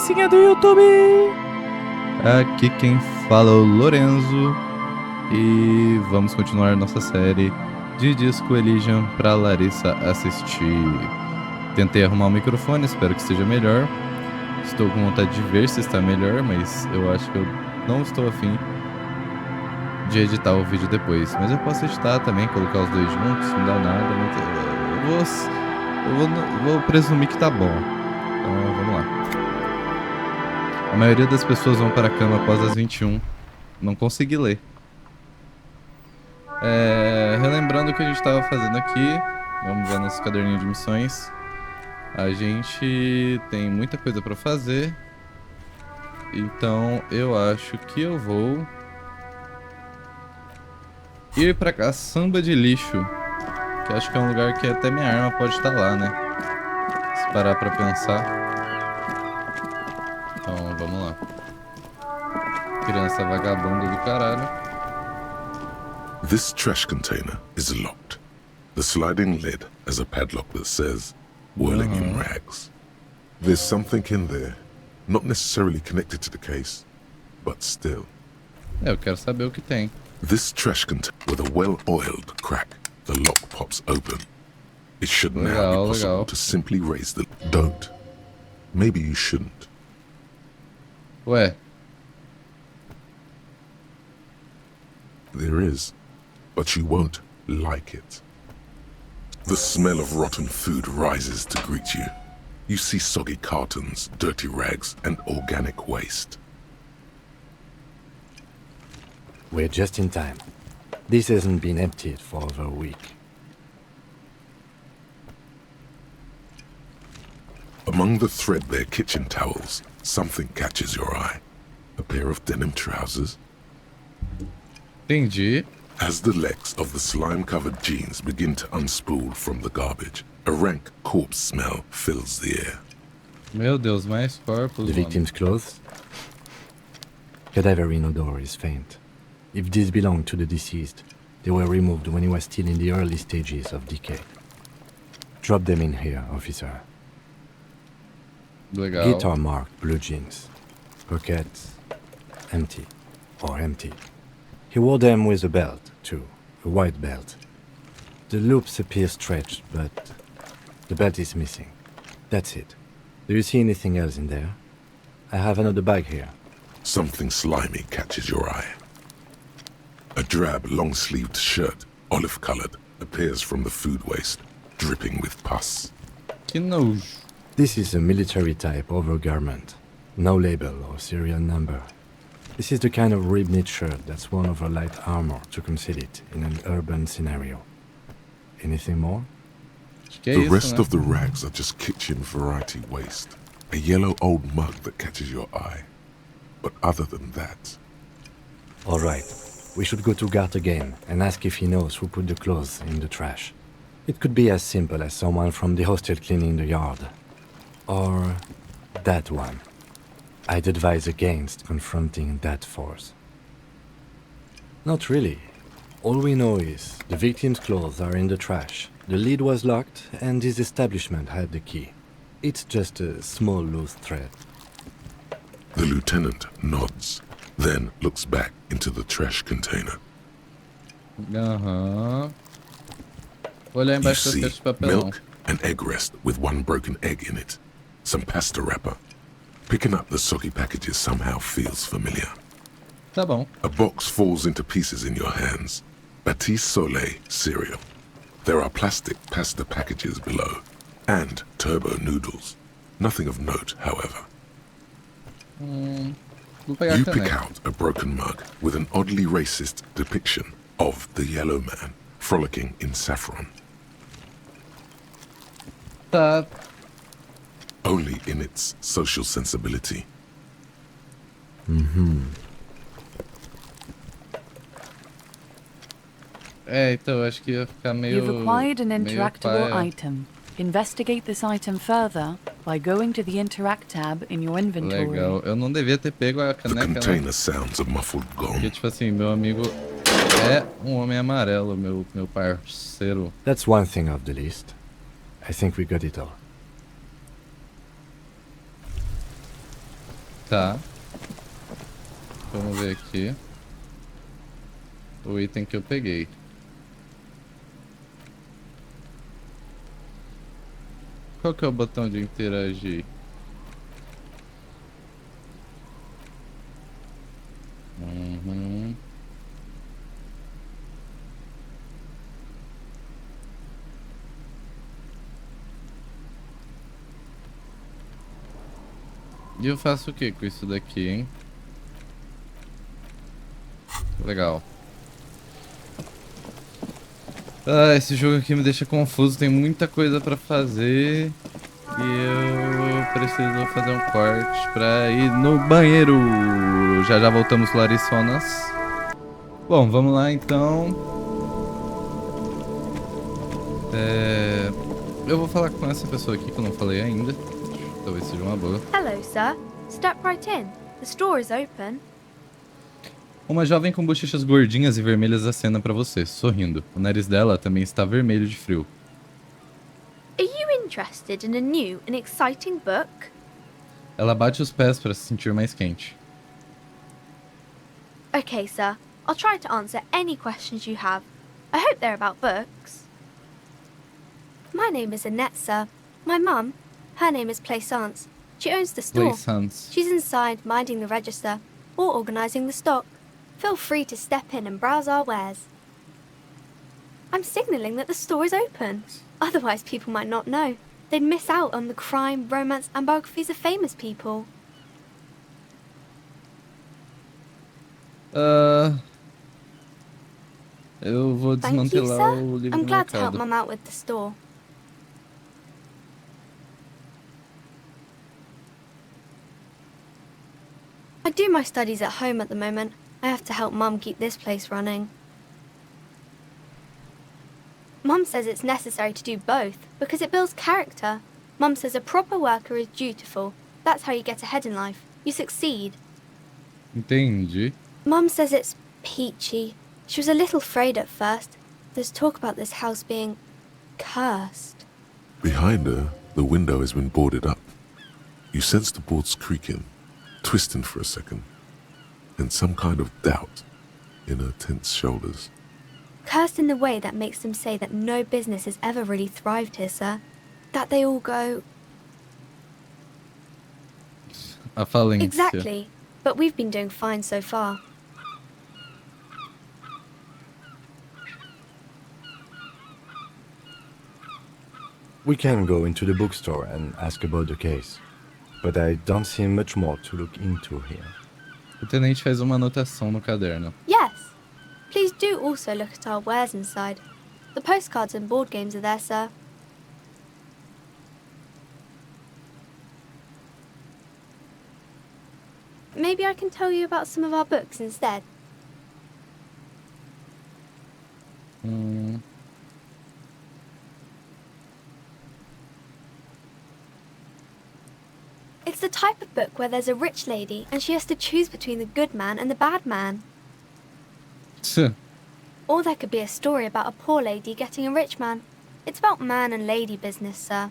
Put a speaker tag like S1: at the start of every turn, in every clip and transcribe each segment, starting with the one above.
S1: criancinha do YouTube! Aqui quem fala é o Lorenzo e vamos continuar nossa série de disco Elysium pra Larissa assistir. Tentei arrumar o microfone, espero que esteja melhor. Estou com vontade de ver se está melhor, mas eu acho que eu não estou afim de editar o vídeo depois. Mas eu posso editar também, colocar os dois juntos, não dá nada. Mas eu vou presumir que tá bom. Então vamos lá. A maioria das pessoas vão para a cama após as 21. Não consegui ler. Relembrando o que a gente estava fazendo aqui. Vamos ver nosso caderninho de missões. A gente tem muita coisa para fazer. Então eu acho que eu vou ir pra caçamba de lixo. Que acho que é um lugar que até minha arma pode estar lá, né? Se parar pra pensar. Então vamos lá. Criança vagabunda do caralho.
S2: This trash container is locked. The sliding lid has a padlock that says, whirling in rags. There's something in there, not necessarily connected to the case, but still.
S1: Eu quero saber o que tem.
S2: This trash container, with a well-oiled crack, the lock pops open. It should now be possible to simply raise the... Don't. Maybe you shouldn't.
S1: Ué.
S2: There is, but you won't like it. The smell of rotten food rises to greet you. You see soggy cartons, dirty rags, and organic waste.
S3: We're just in time. This hasn't been emptied for over a week.
S2: Among the threadbare kitchen towels, something catches your eye. A pair of denim trousers.
S1: Entendi.
S2: As the legs of the slime-covered jeans begin to unspool from the garbage, a rank corpse smell fills the air.
S1: Meu Deus, mais corpos,
S3: The victim's clothes? Cadaverine odor is faint. If these belong to the deceased, they were removed when he was still in the early stages of decay. Drop them in here, officer.
S1: Legal.
S3: Guitar marked blue jeans. Pockets empty or empty. He wore them with a belt, too. A white belt. The loops appear stretched, but the belt is missing. That's it. Do you see anything else in there? I have another bag here.
S2: Something slimy catches your eye. A drab, long-sleeved shirt, olive-colored, appears from the food waste, dripping with pus.
S1: Que nojo.
S3: This is a military-type overgarment. No label or serial number. This is the kind of rib-knit shirt that's worn over light armor to conceal it in an urban scenario. Anything more?
S2: The rest of the rags are just kitchen variety waste. A yellow old mug that catches your eye. But other than that...
S3: All right. We should go to Gart again and ask if he knows who put the clothes in the trash. It could be as simple as someone from the hostel cleaning the yard. Or that one. I'd advise against confronting that force. Not really. All we know is the victim's clothes are in the trash, the lid was locked, and his establishment had the key. It's just a small loose thread.
S2: The lieutenant nods, then looks back into the trash container.
S1: Vou olhar
S2: You
S1: embaixo das
S2: see
S1: caixas de papelão.
S2: milk, an egg rest with one broken egg in it, some pasta wrapper. Picking up the soggy packages somehow feels familiar.
S1: Tá bom.
S2: A box falls into pieces in your hands. Batiste Soleil cereal. There are plastic pasta packages below, and turbo noodles. Nothing of note, however.
S1: Vou pegar
S2: You
S1: a
S2: pick
S1: caneca.
S2: out a broken mug with an oddly racist depiction of the yellow man frolicking in saffron.
S1: Tá.
S2: Only in its social sensibility.
S1: Então acho que ia ficar meio...
S4: You've acquired an
S1: meio
S4: interactable
S1: paia.
S4: item. Investigate this item further by going to the Interact tab in your inventory.
S1: Legal. Eu não devia ter pego a
S2: The
S1: caneca, né?
S2: container sounds a muffled gong.
S1: Porque, tipo assim, meu amigo é um homem amarelo, meu parceiro.
S3: That's one thing off the list. I think we got it all.
S1: Tá. Vamos ver aqui. O item que eu peguei. Qual que é o botão de interagir? Uhum. E eu faço o que com isso daqui, hein? Legal. Ah, esse jogo aqui me deixa confuso, tem muita coisa pra fazer. E eu preciso fazer um corte pra ir no banheiro. Já já voltamos, Larissonas. Bom, vamos lá então. Eu vou falar com essa pessoa aqui que eu não falei ainda. Talvez seja uma boa.
S5: Hello, sir. Step right in. The store is open.
S1: Uma jovem com bochechas gordinhas e vermelhas acena pra você, sorrindo. O nariz dela também está vermelho de frio.
S5: Are you interested in a new and exciting book?
S1: Ela bate os pés para se sentir mais quente.
S5: Okay, sir. I'll try to answer any questions you have. I hope they're about books. My name is Annette, sir. My mum, her name is Plaisance. She owns the store.
S1: Plaisance.
S5: She's inside minding the register or organising the stock. Feel free to step in and browse our wares. I'm signalling that the store is open. Otherwise, people might not know. They'd miss out on the crime, romance, and biographies of famous people.
S1: Eu vou
S5: Thank you,
S1: desmantelar
S5: sir.
S1: o livro
S5: I'm
S1: do
S5: glad to help
S1: mercado.
S5: Mum out with the store. I do my studies at home at the moment. I have to help Mum keep this place running. Mum says it's necessary to do both because it builds character. Mum says a proper worker is dutiful. That's how you get ahead in life. You succeed.
S1: Entendi.
S5: Mum says it's peachy. She was a little afraid at first. There's talk about this house being cursed.
S2: Behind her, the window has been boarded up. You sense the boards creaking, twisting for a second, and some kind of doubt in her tense shoulders.
S5: Cursed in the way that makes them say that no business has ever really thrived here, sir. That they all go...
S1: A falência.
S5: Exactly. But we've been doing fine so far.
S3: We can go into the bookstore and ask about the case, but I don't see much more to look into here.
S1: O tenente faz uma anotação no caderno.
S5: Yes. Please do also look at our wares inside. The postcards and board games are there, sir. Maybe I can tell you about some of our books instead. It's the type of book where there's a rich lady and she has to choose between the good man and the bad man. Or there could be a story about a poor lady getting a rich man. It's about man and lady business, sir.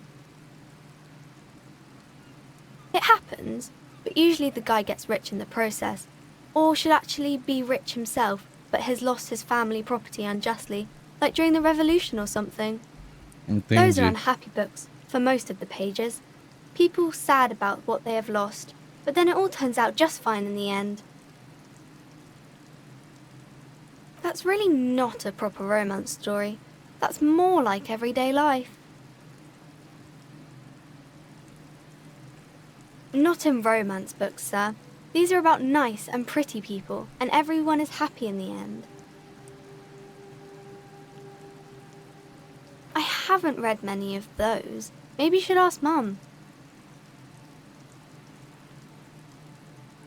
S5: It happens, but usually the guy gets rich in the process. Or should actually be rich himself, but has lost his family property unjustly, like during the revolution or something. Those are
S1: Entendi.
S5: unhappy books, for most of the pages. People sad about what they have lost, but then it all turns out just fine in the end. That's really not a proper romance story. That's more like everyday life. Not in romance books, sir. These are about nice and pretty people, and everyone is happy in the end. I haven't read many of those. Maybe you should ask Mum.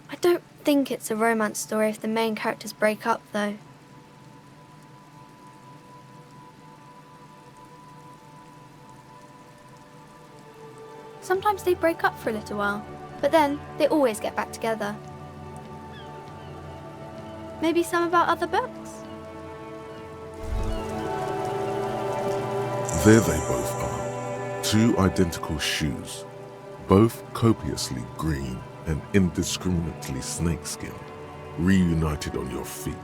S5: I don't think it's a romance story if the main characters break up, though. Sometimes they break up for a little while, but then they always get back together. Maybe some about other books?
S2: There they both are. Two identical shoes, both copiously green and indiscriminately snake-skinned, reunited on your feet.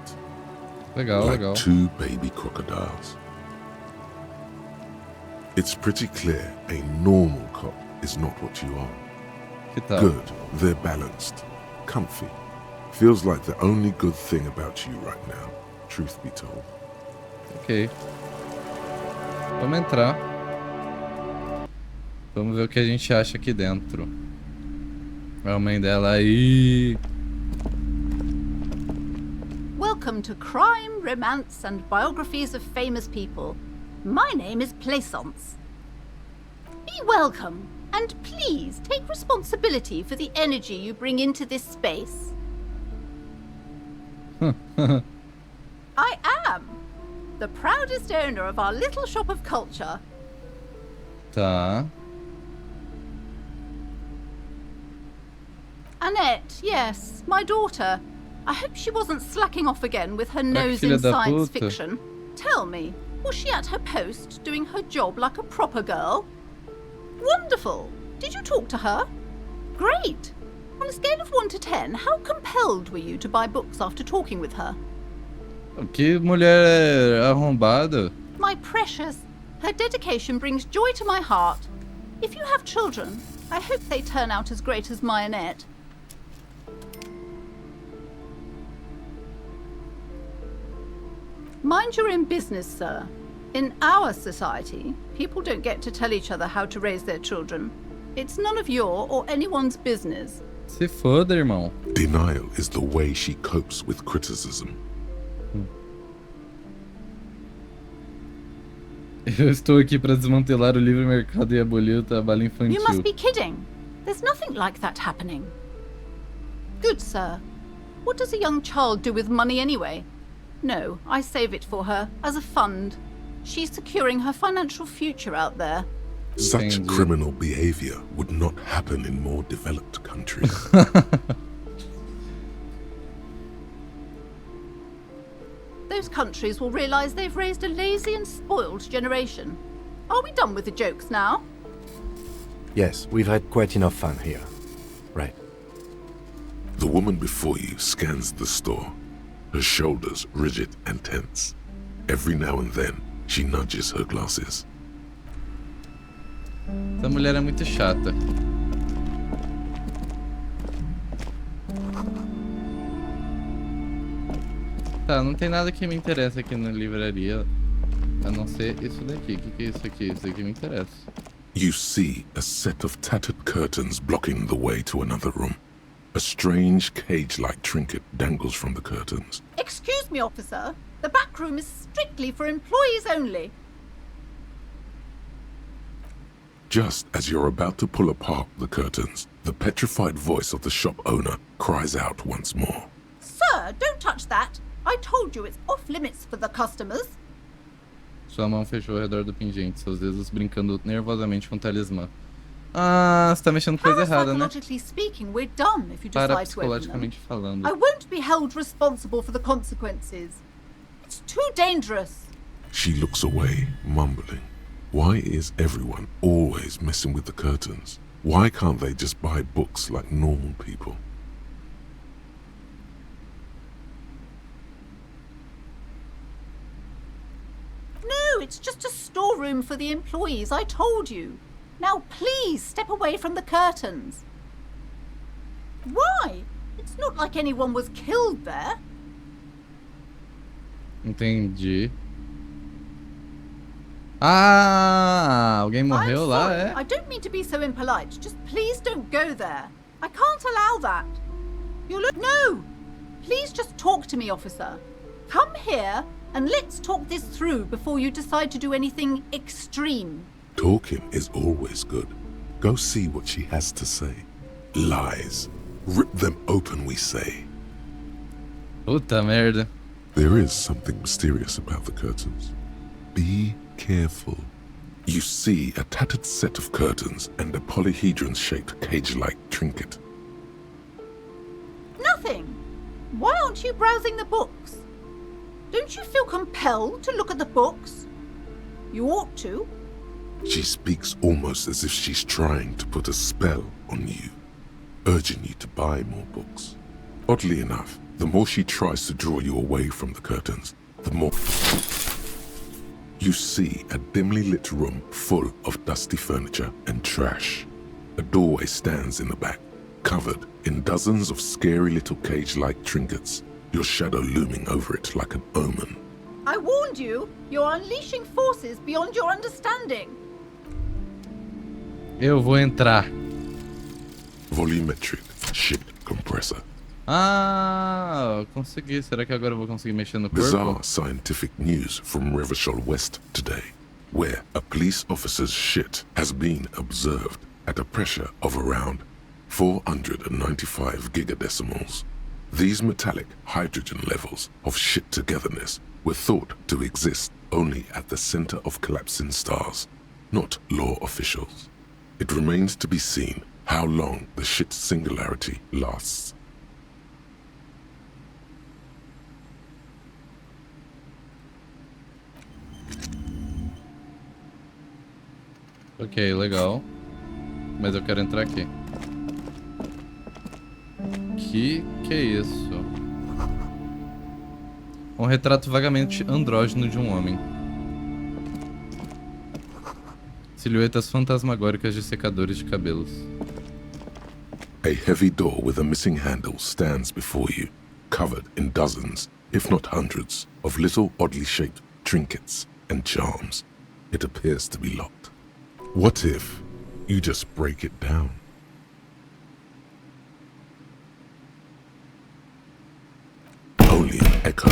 S1: Legal,
S2: Like
S1: legal.
S2: two baby crocodiles. It's pretty clear a normal cop is not what you are.
S1: Que tal?
S2: Good, they're balanced, comfy. Feels like the only good thing about you right now, truth be told.
S1: Ok. Vamos entrar. Vamos ver o que a gente acha aqui dentro. A mãe dela aí.
S6: Welcome to Crime, Romance and Biographies of Famous People. My name is Plaisance. Be welcome, and please take responsibility for the energy you bring into this space. I am the proudest owner of our little shop of culture.
S1: Tá.
S6: Annette, yes, my daughter. I hope she wasn't slacking off again with her nose
S1: filha
S6: in
S1: da
S6: science
S1: puta.
S6: fiction. Tell me, was she at her post doing her job like a proper girl? Wonderful! Did you talk to her? Great! On a scale of 1 to 10, how compelled were you to buy books after talking with her?
S1: Que mulher arrombada.
S6: My precious, her dedication brings joy to my heart. If you have children, I hope they turn out as great as my Annette. Mind your own business, sir. In our society, people don't get to tell each other how to raise their children. It's none of your or anyone's business.
S1: Se foda, irmão.
S2: Denial is the way she copes with criticism.
S1: Eu estou aqui para desmantelar o livre mercado e abolir o trabalho infantil.
S6: You must be kidding. There's nothing like that happening. Good, sir. What does a young child do with money anyway? No, I save it for her, as a fund. She's securing her financial future out there.
S2: Such
S1: Entendi.
S2: criminal behavior would not happen in more developed countries.
S6: Those countries will realise they've raised a lazy and spoiled generation. Are we done with the jokes now?
S3: Yes, we've had quite enough fun here. Right.
S2: The woman before you scans the store, her shoulders rigid and tense. Every now and then, she nudges her glasses.
S1: Essa mulher é muito chata. Tá, não tem nada que me interessa aqui na livraria, a não ser isso daqui. O que é isso aqui? Isso aqui me interessa.
S2: You see a set of tattered curtains blocking the way to another room. A strange cage-like trinket dangles from the curtains.
S6: Excuse me, officer. The back room is strictly for employees only.
S2: Just as you're about to pull apart the curtains, the petrified voice of the shop owner cries out once more.
S6: Sir, don't touch that. I told you it's off limits for the customers.
S1: Sua mão fechou ao redor do pingente, seus dedos brincando nervosamente com o talismã. Ah, você tá mexendo com coisa errada, né?
S6: Parapsychologically speaking, we're done if you decide to open them.
S1: Parapsicologicamente falando.
S6: I won't be held responsible for the consequences. It's too dangerous.
S2: She looks away, mumbling. Why is everyone always messing with the curtains? Why can't they just buy books like normal people?
S6: No, it's just a storeroom for the employees, I told you. Now please step away from the curtains. Why? It's not like anyone was killed there.
S1: Entendi. Ah, alguém morreu
S6: I'm
S1: lá,
S6: sorry.
S1: é?
S6: I don't mean to be so impolite. Just please don't go there. I can't allow that. No! Please just talk to me, officer. Come here and let's talk this through before you decide to do anything extreme.
S2: Talking is always good. Go see what she has to say. Lies. Rip them open, we say.
S1: Puta merda.
S2: There is something mysterious about the curtains. Be careful. You see a tattered set of curtains and a polyhedron-shaped cage-like trinket.
S6: Nothing. Why aren't you browsing the books? Don't you feel compelled to look at the books? You ought to.
S2: She speaks almost as if she's trying to put a spell on you. urging you to buy more books. Oddly enough, the more she tries to draw you away from the curtains, the more you see a dimly lit room full of dusty furniture and trash. A doorway stands in the back, covered in dozens of scary little cage-like trinkets, your shadow looming over it like an omen.
S6: I warned you! You're unleashing forces beyond your understanding!
S1: Eu vou entrar.
S2: Volumetric shit compressor.
S1: Ah, consegui. Será que agora eu vou conseguir mexer no corpo?
S2: Bizarre scientific news from Revachol West today, where a police officer's shit has been observed at a pressure of around 495 gigadecimals. These metallic hydrogen levels of shit togetherness were thought to exist only at the center of collapsing stars, not law officials. It remains to be seen how long the shit singularity lasts.
S1: Ok, legal. Mas eu quero entrar aqui. Que é isso? Um retrato vagamente andrógeno de um homem. Silhuetas fantasmagóricas de secadores de cabelos.
S2: A heavy door with a missing handle stands before you, covered in dozens, if not hundreds, of little oddly shaped trinkets and charms. It appears to be locked. What if you just break it down? Only an echo.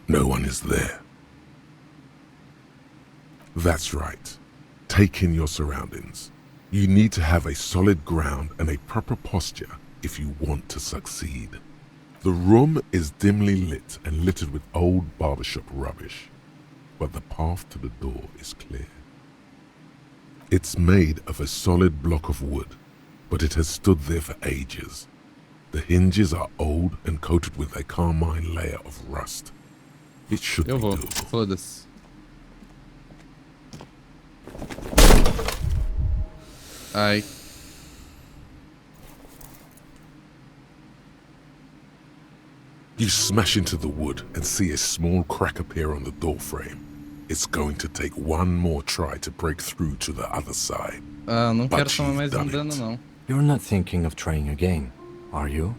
S2: No one is there. That's right. Take in your surroundings. You need to have a solid ground and a proper posture if you want to succeed. The room is dimly lit and littered with old barbershop rubbish, but the path to the door is clear. It's made of a solid block of wood, but it has stood there for ages. The hinges are old and coated with a carmine layer of rust. It should be doable.
S1: Foda-se. Ai.
S2: You smash into the wood and see a small crack appear on the door frame. It's going to take one more try to break through to the other side.
S1: Ah, não quero
S2: But
S1: tomar mais
S2: you've done
S1: dano,
S2: it.
S1: não.
S3: You're not thinking of trying again, are you?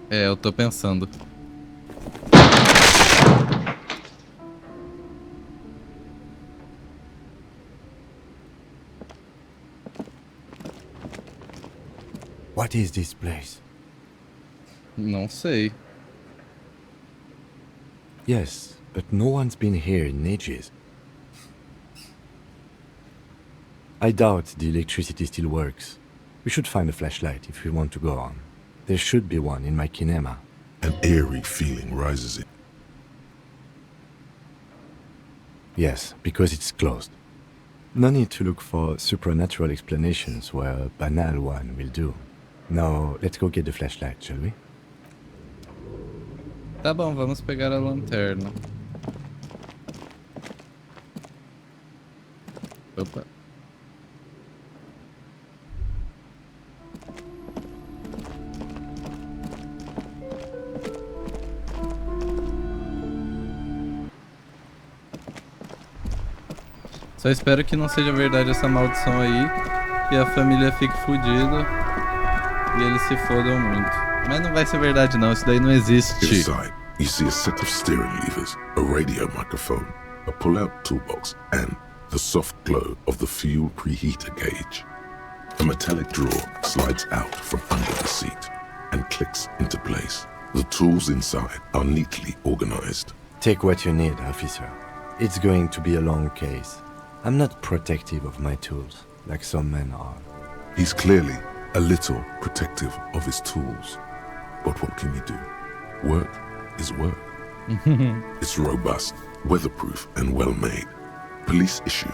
S1: É, eu tô pensando.
S3: What is this place?
S1: Não sei.
S3: Yes, but no one's been here in ages. I doubt the electricity still works. We should find a flashlight if we want to go on. There should be one in my kinema.
S2: An eerie feeling rises in.
S3: Yes, because it's closed. No need to look for supernatural explanations where a banal one will do. Now, let's go get the flashlight, shall we?
S1: Tá bom, vamos pegar a lanterna. Opa. Só espero que não seja verdade essa maldição aí, que a família fique fodida e eles se fodam muito. Mas não vai ser verdade não, isso daí não existe.
S2: Inside, you see a set of steering levers, a radio microphone, a pull-out toolbox, and the soft glow of the fuel preheater gauge. A metallic drawer slides out from under the seat and clicks into place. The tools inside are neatly organized.
S3: Take what you need, officer. It's going to be a long case. I'm not protective of my tools, like some men are.
S2: He's clearly a little protective of his tools. But what can you do? Work is work. It's robust, weatherproof, and well-made. Police issue,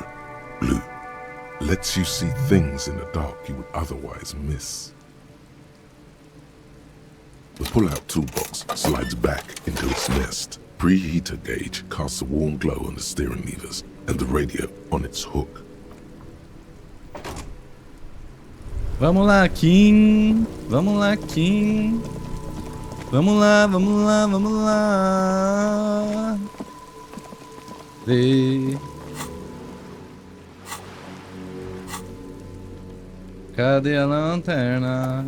S2: blue. Lets you see things in the dark you would otherwise miss. The pull-out toolbox slides back into its nest. Preheater gauge casts a warm glow on the steering levers and the radio on its hook.
S1: Vamos lá, Kim. Vamos lá, Kim. Vamos lá, vamos lá, vamos lá. Vê. Cadê a lanterna?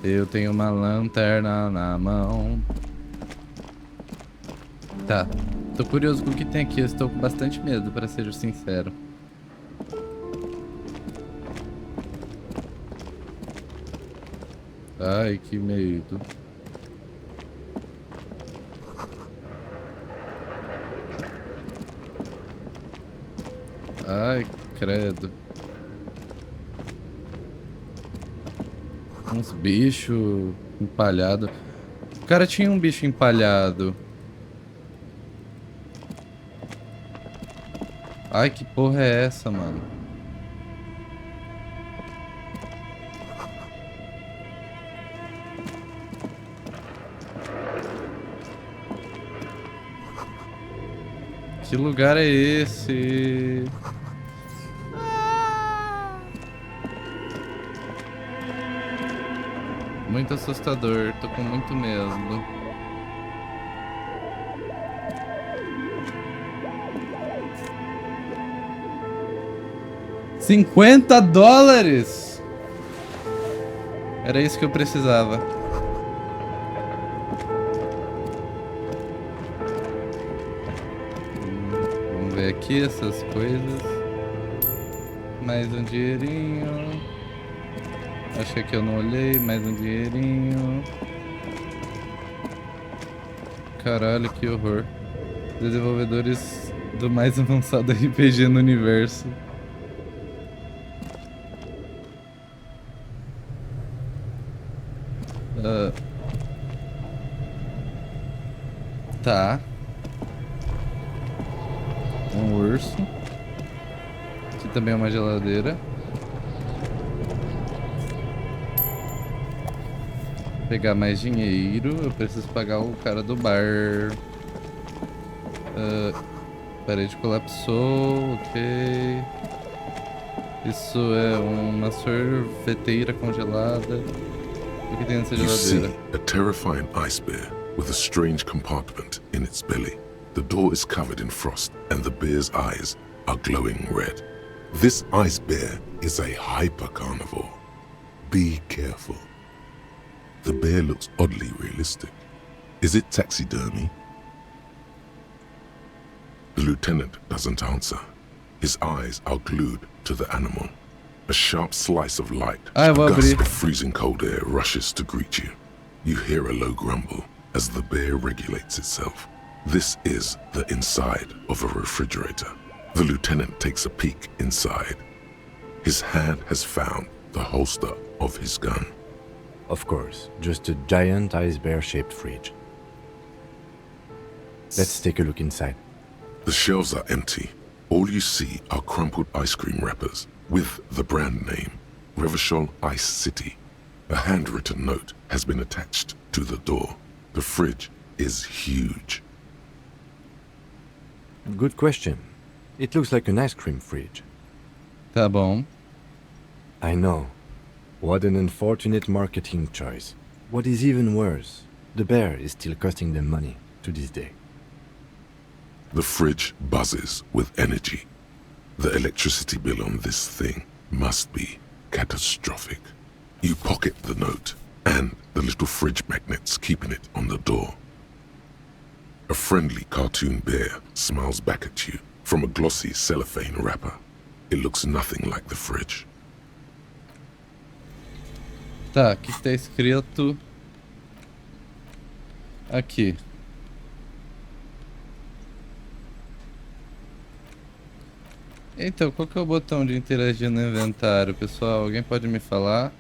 S1: Eu tenho uma lanterna na mão. Tá, tô curioso com o que tem aqui. Eu estou com bastante medo, para ser sincero. Ai, que medo. Ai, credo. Uns bichos empalhados. O cara tinha um bicho empalhado. Ai, que porra é essa, mano? Que lugar é esse? Muito assustador, tô com muito medo. $50? Era isso que eu precisava. Vamos ver aqui essas coisas. Mais um dinheirinho. Acho que eu não olhei. Mais um dinheirinho. Caralho, que horror. Desenvolvedores do mais avançado RPG no universo. Tá. Um urso. Aqui também é uma geladeira. Pegar mais dinheiro. Eu preciso pagar o cara do bar. Parede colapsou. Ok. Isso é uma sorveteira congelada. O que tem nessa
S2: You see
S1: geladeira?
S2: a terrifying ice bear with a strange compartment in its belly. The door is covered in frost and the bear's eyes are glowing red. This ice bear is a hyper carnivore. Be careful. The bear looks oddly realistic. Is it taxidermy? The lieutenant doesn't answer. His eyes are glued to the animal. A sharp slice of light,
S1: Ah, eu
S2: a
S1: vou
S2: gust
S1: abrir.
S2: of freezing cold air rushes to greet you. You hear a low grumble as the bear regulates itself. This is the inside of a refrigerator. The lieutenant takes a peek inside. His hand has found the holster of his gun.
S3: Of course, just a giant ice bear-shaped fridge. Let's take a look inside.
S2: The shelves are empty. All you see are crumpled ice cream wrappers with the brand name, Revachol Ice City. A handwritten note has been attached to the door. The fridge is huge.
S3: Good question. It looks like an ice cream fridge.
S1: Tá bom.
S3: I know. What an unfortunate marketing choice. What is even worse, the bear is still costing them money to this day.
S2: The fridge buzzes with energy. The electricity bill on this thing must be catastrophic. You pocket the note and the little fridge magnets keeping it on the door. A friendly cartoon bear smiles back at you from a glossy cellophane wrapper. It looks nothing like the fridge.
S1: Tá, o que tá escrito aqui? Então, qual que é o botão de interagir no inventário, pessoal? Alguém pode me falar?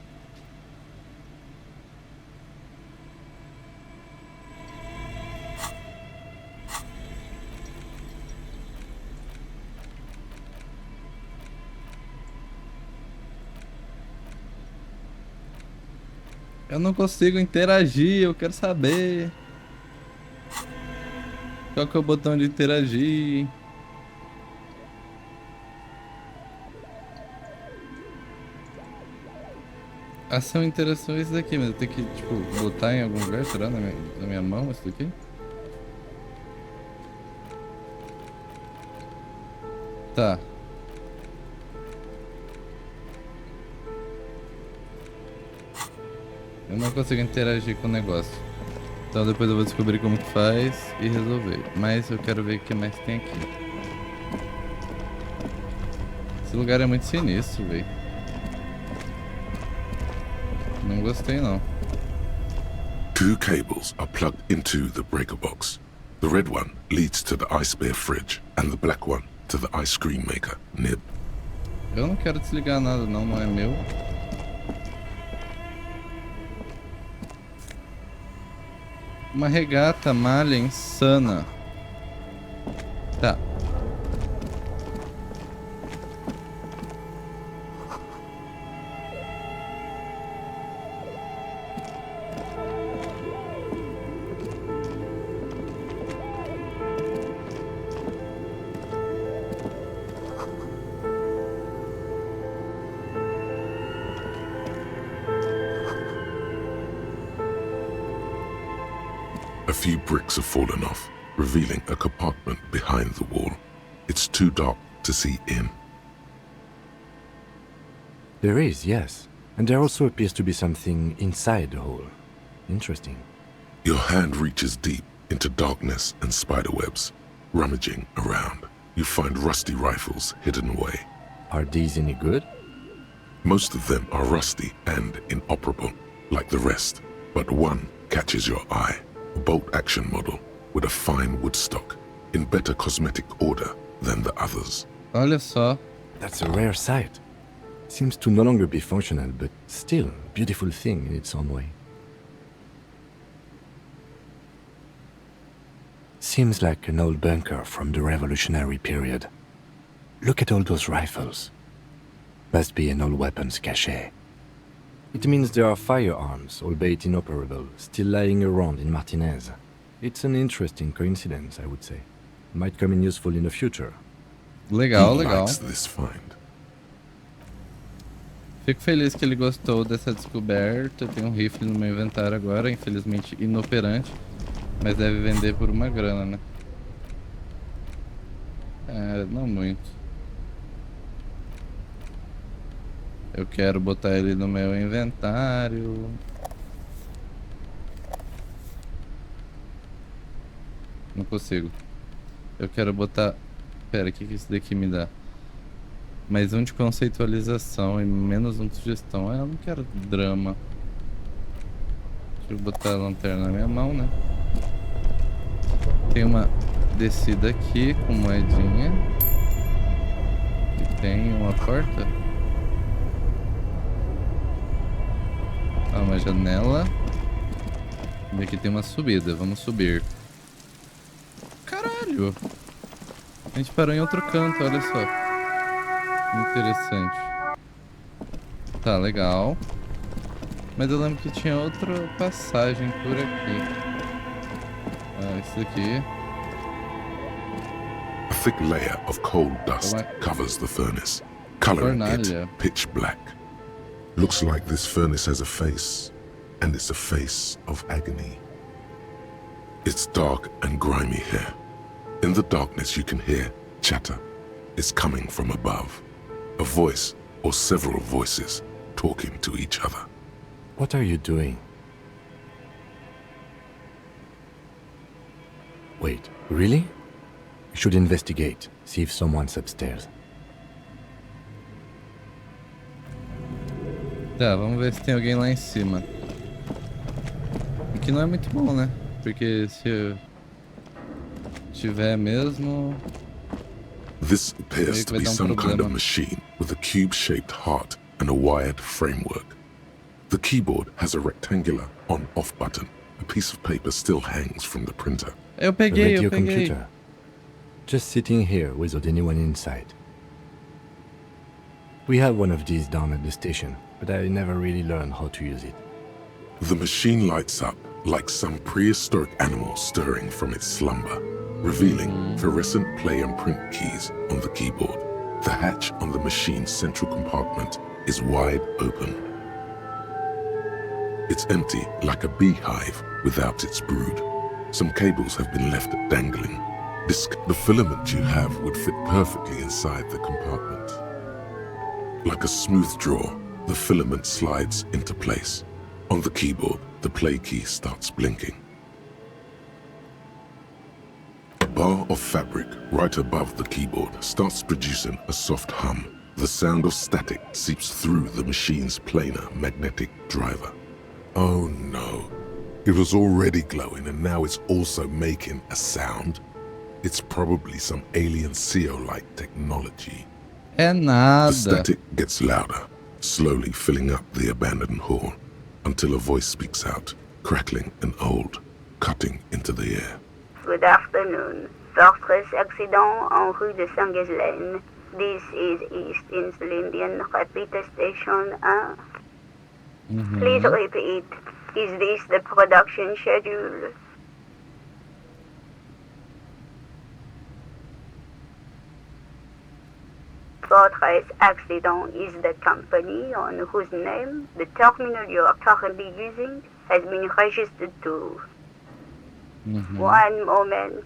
S1: Eu não consigo interagir, eu quero saber. Qual que é o botão de interagir? Ação e interação é esse daqui, mas eu tenho que, tipo, botar em algum lugar, será? Na minha mão, esse daqui? Tá. Eu não consigo interagir com o negócio. Então depois eu vou descobrir como que faz e resolver. Mas eu quero ver o que mais tem aqui. Esse lugar é muito sinistro, velho. Não gostei, não.
S2: Two cables are plugged into the breaker box. The red one leads to the ice bear fridge, and the black one to the ice cream maker, Nib.
S1: Eu não quero desligar nada, não é meu. Uma regata malha insana. Tá.
S2: A few bricks have fallen off, revealing a compartment behind the wall. It's too dark to see in.
S3: There is, yes. And there also appears to be something inside the hole. Interesting.
S2: Your hand reaches deep into darkness and spiderwebs. Rummaging around, you find rusty rifles hidden away.
S3: Are these any good?
S2: Most of them are rusty and inoperable, like the rest, but one catches your eye. A bolt-action model with a fine wood stock, in better cosmetic order than the others.
S1: Olha só.
S3: That's a rare sight. Seems to no longer be functional, but still a beautiful thing in its own way. Seems like an old bunker from the revolutionary period. Look at all those rifles. Must be an old weapons cache. It means there are firearms, albeit inoperable, still lying around in Martinez. It's an interesting coincidence, I would say. Might come in useful in the future.
S1: Legal,
S2: He
S1: legal.
S2: likes this find.
S1: Fico feliz que ele gostou dessa descoberta. Tem um rifle no meu inventário agora, infelizmente inoperante. Mas deve vender por uma grana, né? É, não muito. Eu quero botar ele no meu inventário. Não consigo. Eu quero botar... Pera, o que isso daqui me dá? Mais um de conceitualização e menos um de sugestão. Eu não quero drama. Deixa eu botar a lanterna na minha mão, né? Tem uma descida aqui com moedinha. E tem uma porta. Ah, uma janela. E aqui tem uma subida. Vamos subir. Caralho! A gente parou em outro canto, olha só. Interessante. Tá, legal. Mas eu lembro que tinha outra passagem por aqui. Ah, esse daqui.
S2: A thick layer of coal dust covers the furnace, coloring it
S1: Fornalha.
S2: pitch black. Looks like this furnace has a face, and it's a face of agony. It's dark and grimy here. In the darkness you can hear chatter. It's coming from above. A voice or several voices talking to each other.
S3: What are you doing? Wait, really? We should investigate, see if someone's upstairs.
S1: Tá, vamos ver se tem alguém lá em cima. Aqui não é muito bom, né? Porque se tiver mesmo...
S2: This appears to be some kind of machine with a cube-shaped heart and a wired framework. The keyboard has a rectangular on-off button. A piece of paper still hangs from the printer.
S1: Eu
S3: A
S1: peguei,
S3: radio
S1: eu peguei.
S3: computer. Just sitting here without anyone inside. We have one of these down at the station, but I never really learned how to use it.
S2: The machine lights up like some prehistoric animal stirring from its slumber. revealing fluorescent play and print keys on the keyboard. The hatch on the machine's central compartment is wide open. It's empty like a beehive without its brood. Some cables have been left dangling. The filament you have would fit perfectly inside the compartment. Like a smooth draw, the filament slides into place. On the keyboard, the play key starts blinking. A bar of fabric right above the keyboard starts producing a soft hum. The sound of static seeps through the machine's planar magnetic driver. Oh no. It was already glowing and now it's also making a sound. It's probably some alien CO-like technology.
S1: É
S2: The
S1: nada.
S2: static gets louder, slowly filling up the abandoned hall, until a voice speaks out, crackling and old, cutting into the air.
S7: Good afternoon. Fortress accident en rue de Saint-Ghislaine. This is East Indian Repeater Station 1. Please repeat. Is this the production schedule? Fortress Accident is the company on whose name the terminal you are currently using has been registered to. One moment.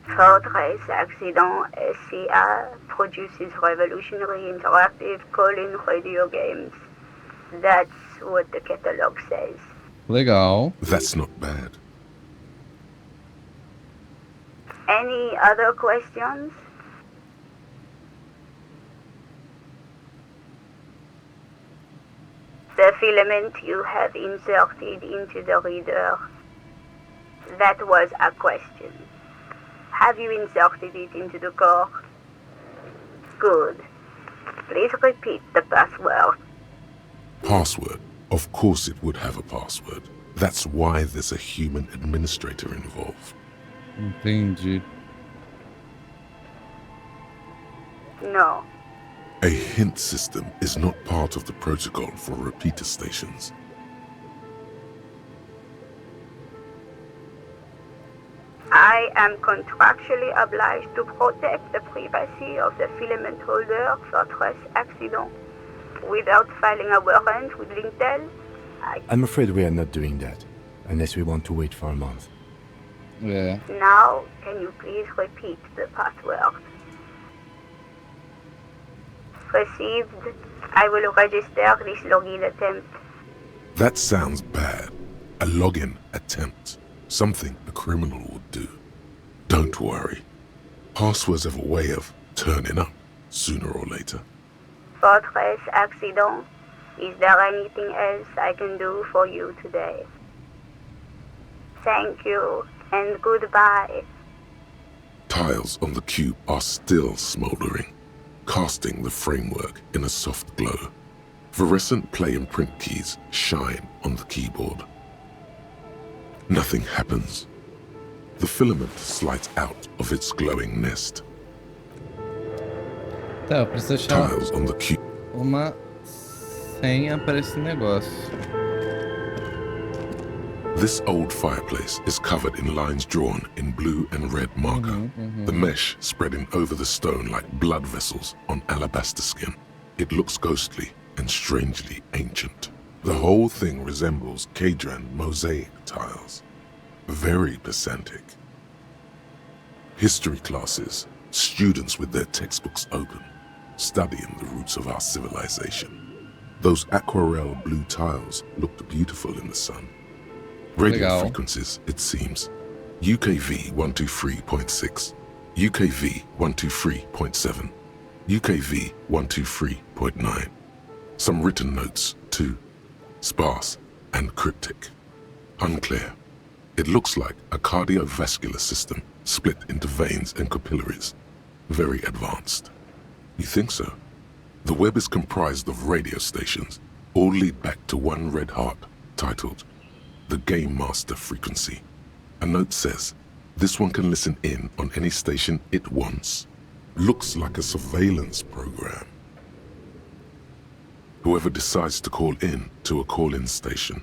S7: Fortress Accident SCA produces revolutionary interactive call-in radio games. That's what the catalog says.
S1: Legal.
S2: That's not bad.
S7: Any other questions? The filament you have inserted into the reader. That was a question. Have you inserted it into the core? Good. Please repeat the password.
S2: Password. Of course it would have a password. That's why there's a human administrator involved.
S1: Entendi.
S7: No.
S2: A hint system is not part of the protocol for repeater stations.
S7: I am contractually obliged to protect the privacy of the filament holder Fortress Accident. Without filing a warrant with Lintel,
S3: I'm afraid we are not doing that, unless we want to wait for a month.
S1: É.
S7: Now, can you please repeat the password? Received. I will register this login attempt.
S2: That sounds bad. A login attempt. Something a criminal would do. Don't worry. Passwords have a way of turning up sooner or later.
S7: Fortress Accident. Is there anything else I can do for you today? Thank you, and goodbye.
S2: Tiles on the cube are still smoldering, casting the framework in a soft glow. Fluorescent play and print keys shine on the keyboard. Nothing happens. The filament slides out of its glowing nest.
S1: Tá, eu preciso achar
S2: Tiles on the cube.
S1: uma senha para esse negócio.
S2: This old fireplace is covered in lines drawn in blue and red marker, the mesh spreading over the stone like blood vessels on alabaster skin. It looks ghostly and strangely ancient. The whole thing resembles Kadran mosaic tiles. Very pedantic. History classes, students with their textbooks open, studying the roots of our civilization. Those aquarelle blue tiles looked beautiful in the sun. Radio
S1: Legal.
S2: frequencies, it seems. UKV 123.6, UKV 123.7, UKV 123.9. Some written notes, too. Sparse and cryptic. Unclear. It looks like a cardiovascular system split into veins and capillaries. Very advanced. You think so? The web is comprised of radio stations, all lead back to one red heart, titled the Game Master Frequency. A note says, this one can listen in on any station it wants. Looks like a surveillance program. Whoever decides to call in to a call-in station,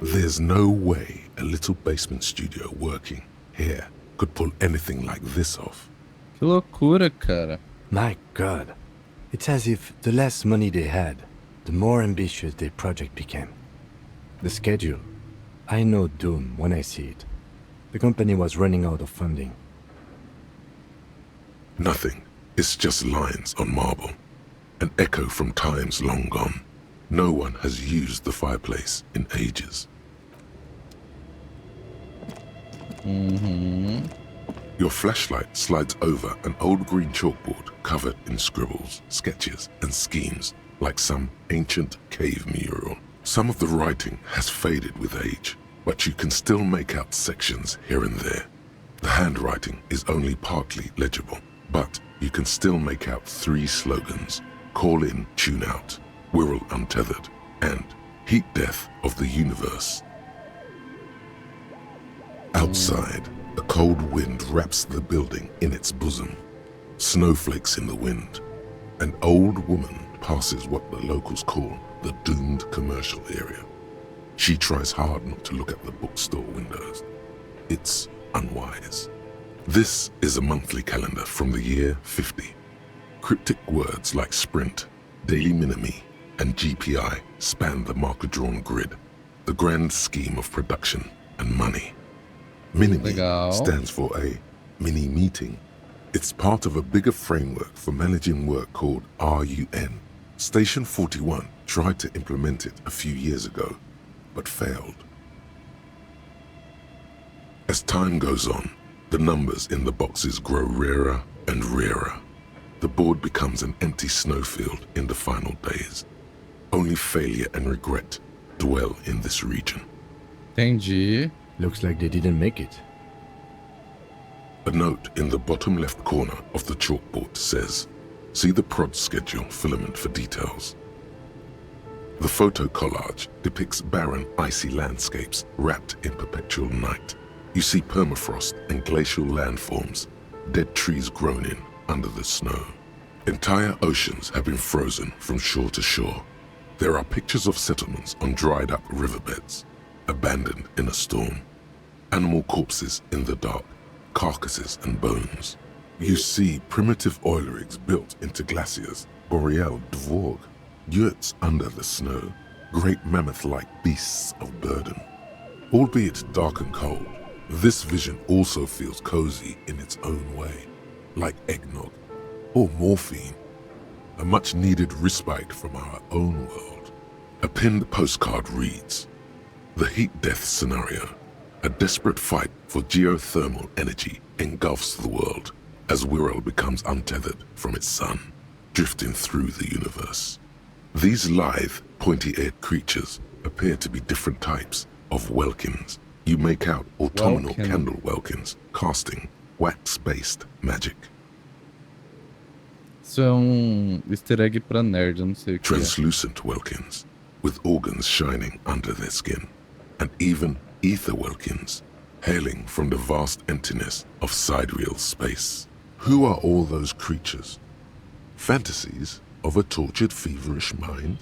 S2: there's no way a little basement studio working here could pull anything like this off.
S1: Que loucura, cara.
S3: My God. It's as if the less money they had, the more ambitious their project became. The schedule. I know doom when I see it. The company was running out of funding.
S2: Nothing. It's just lines on marble. An echo from times long gone. No one has used the fireplace in ages. Your flashlight slides over an old green chalkboard covered in scribbles, sketches, and schemes like some ancient cave mural. Some of the writing has faded with age, but you can still make out sections here and there. The handwriting is only partly legible, but you can still make out 3 slogans: Call in, Tune out, Wirral Untethered, and Heat Death of the Universe. Outside, a cold wind wraps the building in its bosom. Snowflakes in the wind. An old woman passes what the locals call the doomed commercial area. She tries hard not to look at the bookstore windows. It's unwise. This is a monthly calendar from the year 50. Cryptic words like sprint, daily minimi, and GPI span the marker-drawn grid, the grand scheme of production and money. Minimi
S1: Legal.
S2: stands for a mini meeting. It's part of a bigger framework for managing work called RUN. Station 41 tried to implement it a few years ago, but failed. As time goes on, the numbers in the boxes grow rarer and rarer. The board becomes an empty snowfield in the final days. Only failure and regret dwell in this region.
S1: Entendi.
S3: Looks like they didn't make it.
S2: A note in the bottom left corner of the chalkboard says, "See the prod schedule filament for details." The photo collage depicts barren, icy landscapes wrapped in perpetual night. You see permafrost and glacial landforms, dead trees grown in under the snow. Entire oceans have been frozen from shore to shore. There are pictures of settlements on dried up riverbeds, abandoned in a storm. Animal corpses in the dark, carcasses and bones. You see primitive oil rigs built into glaciers, boreal dvorg, yurts under the snow, great mammoth-like beasts of burden. Albeit dark and cold, this vision also feels cozy in its own way, like eggnog or morphine, a much-needed respite from our own world. A pinned postcard reads, "The heat death scenario, a desperate fight for geothermal energy engulfs the world as Wirral becomes untethered from its sun, drifting through the universe. These lithe, pointy-eared creatures appear to be different types of welkins. You make out autumnal
S1: Welkin.
S2: candle welkins casting wax-based magic.
S1: Isso é easter egg pra nerd, eu não sei o que é.
S2: Translucent welkins, with organs shining under their skin, and even ether welkins, hailing from the vast emptiness of sidereal space. Who are all those creatures? Fantasies of a tortured, feverish mind?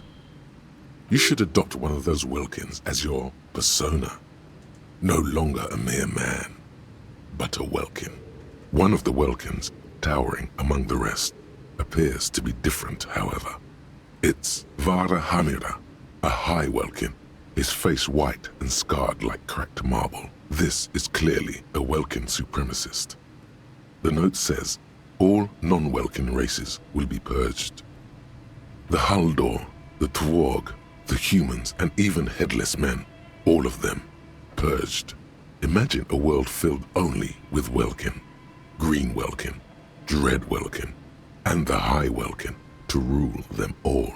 S2: You should adopt one of those welkins as your persona. No longer a mere man, but a welkin. One of the welkins, towering among the rest, appears to be different, however. It's Vara Hamira, a high welkin, his face white and scarred like cracked marble. This is clearly a welkin supremacist. The note says, all non-welkin races will be purged. The Haldor, the Tworg, the humans, and even headless men, all of them, purged. Imagine a world filled only with welkin, green welkin, dread welkin, and the high welkin to rule them all.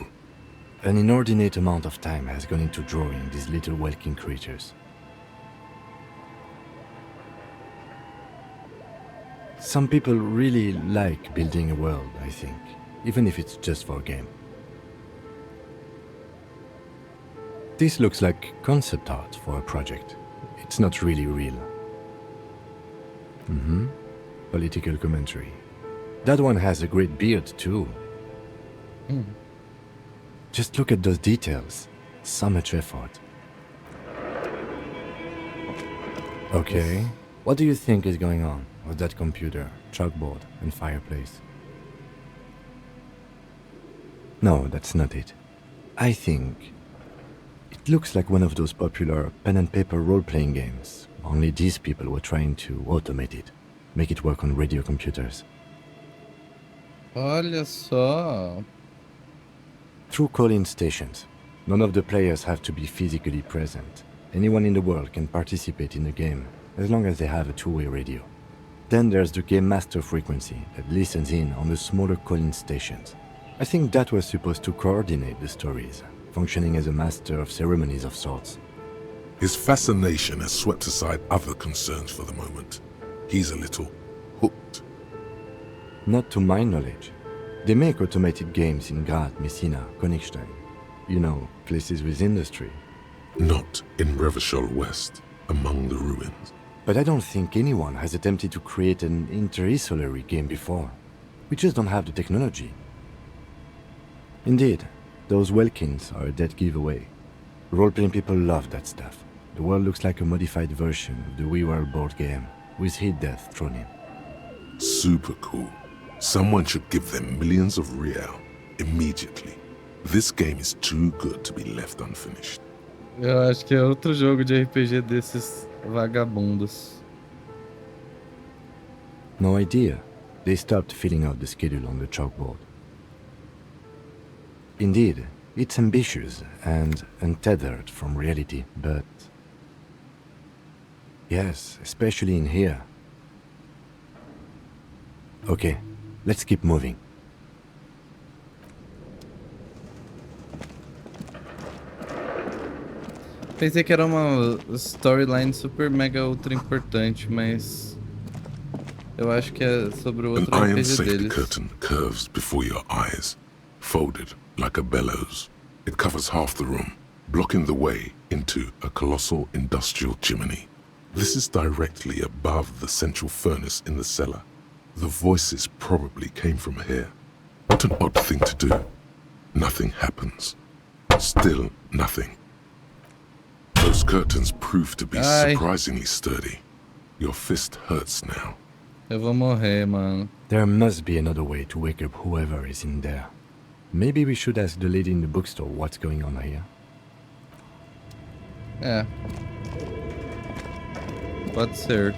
S3: An inordinate amount of time has gone into drawing these little welkin creatures. Some people really like building a world, I think, even if it's just for a game. This looks like concept art for a project. It's not really real. Political commentary. That one has a great beard too. Just look at those details. So much effort. Okay. What do you think is going on with that computer, chalkboard, and fireplace? No, that's not it. I think it looks like one of those popular pen and paper role-playing games, only these people were trying to automate it, make it work on radio computers.
S1: Olha só.
S3: Through call-in stations, none of the players have to be physically present. Anyone in the world can participate in the game, as long as they have a two-way radio. Then there's the game master frequency that listens in on the smaller call-in stations. I think that was supposed to coordinate the stories, functioning as a master of ceremonies of sorts.
S2: His fascination has swept aside other concerns for the moment. He's a little hooked.
S3: Not to my knowledge. They make automated games in Graz, Messina, Königstein. You know, places with industry.
S2: Not in Revachol West, among the ruins.
S3: But I don't think anyone has attempted to create an interisolary game before. We just don't have the technology. Indeed, those Welkins are a dead giveaway. Role-playing people love that stuff. The world looks like a modified version of the WeWorld board game, with hit death thrown in.
S2: Super cool. Someone should give them millions of real immediately. This game is too good to be left unfinished.
S1: Eu acho que é outro jogo de RPG desses vagabundos.
S3: No idea. They stopped filling out the schedule on the chalkboard. Indeed, it's ambitious and untethered from reality, but... yes, especially in here. Okay, let's keep moving.
S1: Pensei que era uma storyline super mega ultra importante, mas eu acho que é sobre o
S2: An
S1: outro
S2: iron
S1: RPG
S2: safety
S1: deles.
S2: curtain curves before your eyes, folded like a bellows. It covers half the room, blocking the way into a colossal industrial chimney. This is directly above the central furnace in the cellar. The voices probably came from here. What an odd thing to do. Nothing happens. Still nothing. Those curtains prove to be surprisingly sturdy. Your fist hurts now.
S1: Eu vou morrer, mano.
S3: There must be another way to wake up whoever is in there. Maybe we should ask the lady in the bookstore what's going on here.
S1: É. Pode ser.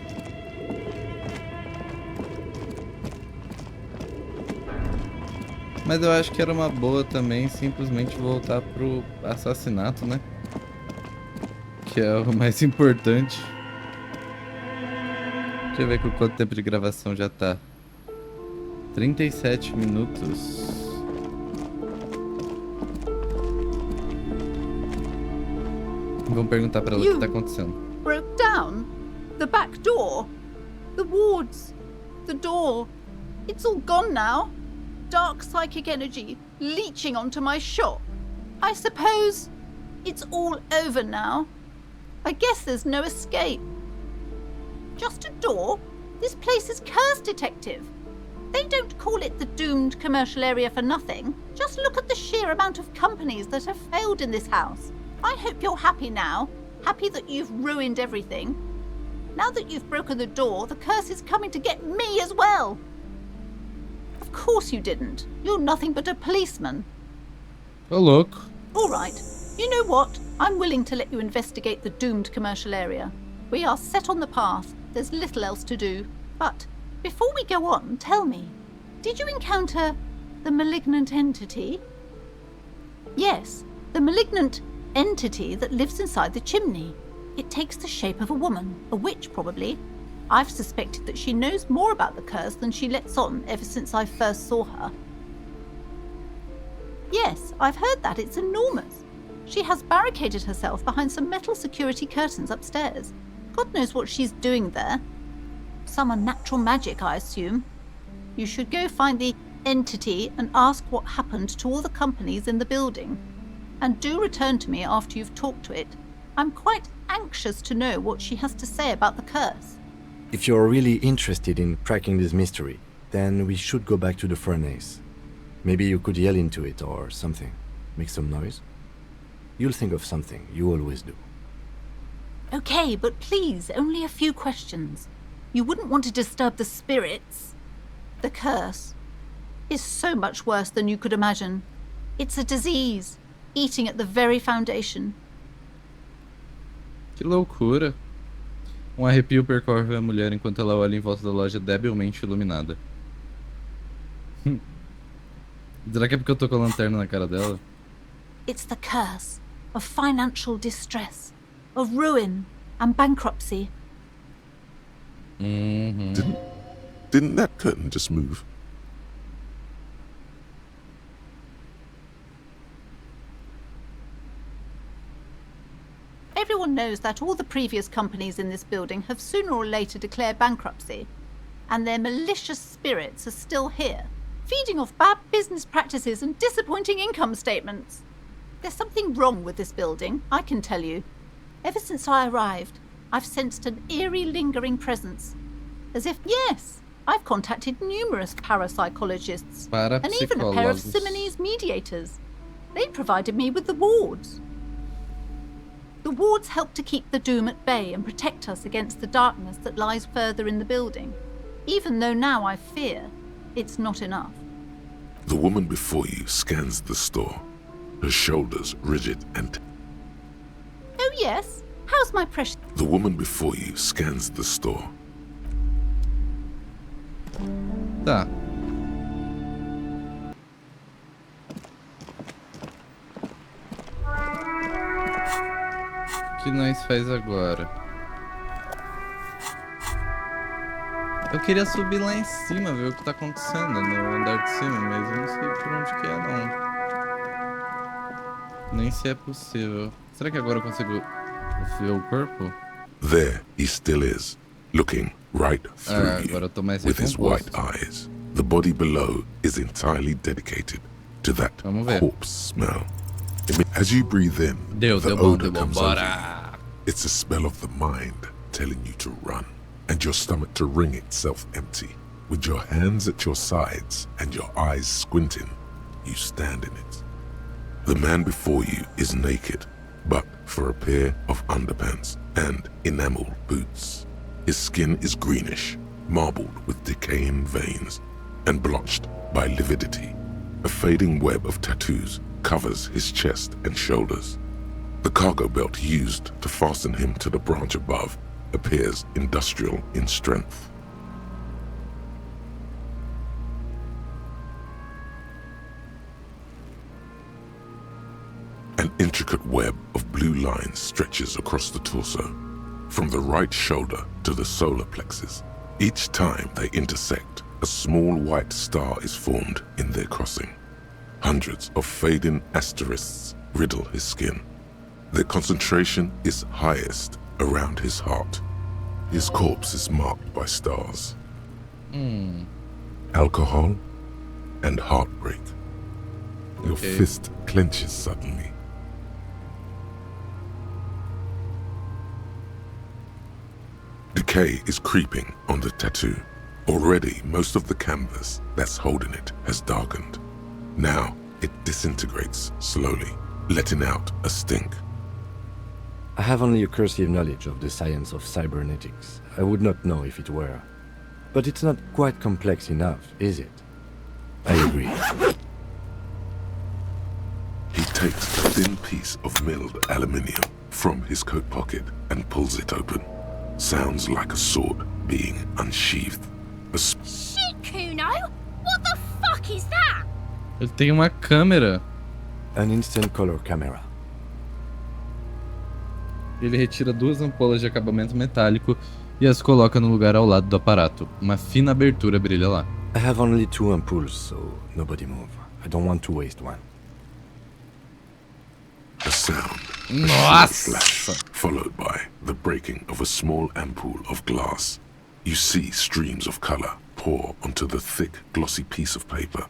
S1: Mas eu acho que era uma boa também simplesmente voltar pro assassinato, né? Que é o mais importante. Deixa eu ver com quanto tempo de gravação já tá. 37 minutos. Vamos perguntar pra ela o que tá acontecendo.
S6: Broke down? The back door? The wards? The door? It's all gone now. Dark psychic energy leeching onto my shop. I suppose it's all over now. I guess there's no escape. Just a door? This place is cursed, Detective. They don't call it the doomed commercial area for nothing. Just look at the sheer amount of companies that have failed in this house. I hope you're happy now. Happy that you've ruined everything. Now that you've broken the door, the curse is coming to get me as well. Of course you didn't. You're nothing but a policeman.
S1: Ô, louco.
S6: All right. You know what? I'm willing to let you investigate the doomed commercial area. We are set on the path. There's little else to do. But before we go on, tell me, did you encounter the malignant entity? Yes, the malignant entity that lives inside the chimney. It takes the shape of a woman, a witch probably. I've suspected that she knows more about the curse than she lets on ever since I first saw her. Yes, I've heard that. It's enormous. She has barricaded herself behind some metal security curtains upstairs. God knows what she's doing there. Some unnatural magic, I assume. You should go find the entity and ask what happened to all the companies in the building. And do return to me after you've talked to it. I'm quite anxious to know what she has to say about the curse.
S3: If you're really interested in cracking this mystery, then we should go back to the furnace. Maybe you could yell into it or something. Make some noise. You'll think of something, you always do.
S6: Okay, but please, only a few questions. You wouldn't want to disturb the spirits. The curse is so much worse than you could imagine. It's a disease, eating at the very foundation.
S1: Que loucura. Arrepio percorre a mulher enquanto ela olha em volta da loja debilmente iluminada. Será que é porque eu tô com a lanterna na cara dela?
S6: It's the curse of financial distress, of ruin and bankruptcy.
S2: Didn't that curtain just move?
S6: Everyone knows that all the previous companies in this building have sooner or later declared bankruptcy, and their malicious spirits are still here, feeding off bad business practices and disappointing income statements. There's something wrong with this building, I can tell you. Ever since I arrived, I've sensed an eerie, lingering presence. As if, yes, I've contacted numerous parapsychologists and even a pair of Simonese mediators. They provided me with the wards. The wards help to keep the doom at bay and protect us against the darkness that lies further in the building, even though now I fear it's not enough.
S2: The woman before you scans the store, her shoulders rigid and...
S6: Oh yes, how's my precious...
S2: The woman before you scans the store.
S1: Tá. O que nós faz agora? Eu queria subir lá em cima, ver o que tá acontecendo no andar de cima, mas eu não sei por onde que é, não. Nem se é possível. Será que agora eu consigo ver o corpo?
S2: There he still is, looking right through you
S1: agora eu tô mais
S2: with his white
S1: recomposto.
S2: eyes. The body below is entirely dedicated to that
S1: Vamos ver.
S2: corpse smell. As you breathe in,
S1: Deu
S2: the
S1: bom,
S2: odor comes over you.
S1: bora!
S2: It's a smell of the mind telling you to run, and your stomach to wring itself empty. With your hands at your sides and your eyes squinting, you stand in it. The man before you is naked, but for a pair of underpants and enamel boots. His skin is greenish, marbled with decaying veins, and blotched by lividity. A fading web of tattoos covers his chest and shoulders. The cargo belt used to fasten him to the branch above appears industrial in strength. An intricate web of blue lines stretches across the torso, from the right shoulder to the solar plexus. Each time they intersect, a small white star is formed in their crossing. Hundreds of fading asterisks riddle his skin. Their concentration is highest around his heart. His corpse is marked by stars. Alcohol and heartbreak. Your fist clenches suddenly. Decay is creeping on the tattoo. Already, most of the canvas that's holding it has darkened. Now, it disintegrates slowly, letting out a stink.
S3: I have only a cursive knowledge of the science of cybernetics. I would not know if it were. But it's not quite complex enough, is it? I agree.
S2: He takes a thin piece of milled aluminium from his coat pocket and pulls it open. Sounds like a sword being unsheathed.
S8: Shit, Kuno! What the fuck is that?
S1: Ele tem uma câmera.
S3: An instant color camera.
S1: Ele retira duas ampolas de acabamento metálico e as coloca no lugar ao lado do aparato. Uma fina abertura brilha lá.
S3: I have only 2 ampoules, so nobody move. I don't want to waste one.
S2: A sound.
S1: Nossa!
S2: A flash, followed by the breaking of a small ampoule of glass. You see streams of color pour onto the thick, glossy piece of paper,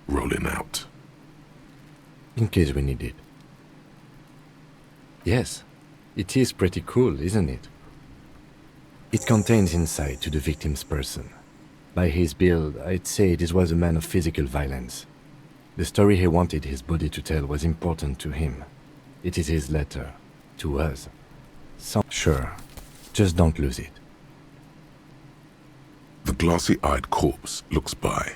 S2: rolling out.
S3: In case we need it. Yes, it is pretty cool, isn't it? It contains insight to the victim's person. By his build, I'd say this was a man of physical violence. The story he wanted his body to tell was important to him. It is his letter to us. So, sure. Just don't lose it.
S2: The glassy-eyed corpse looks by,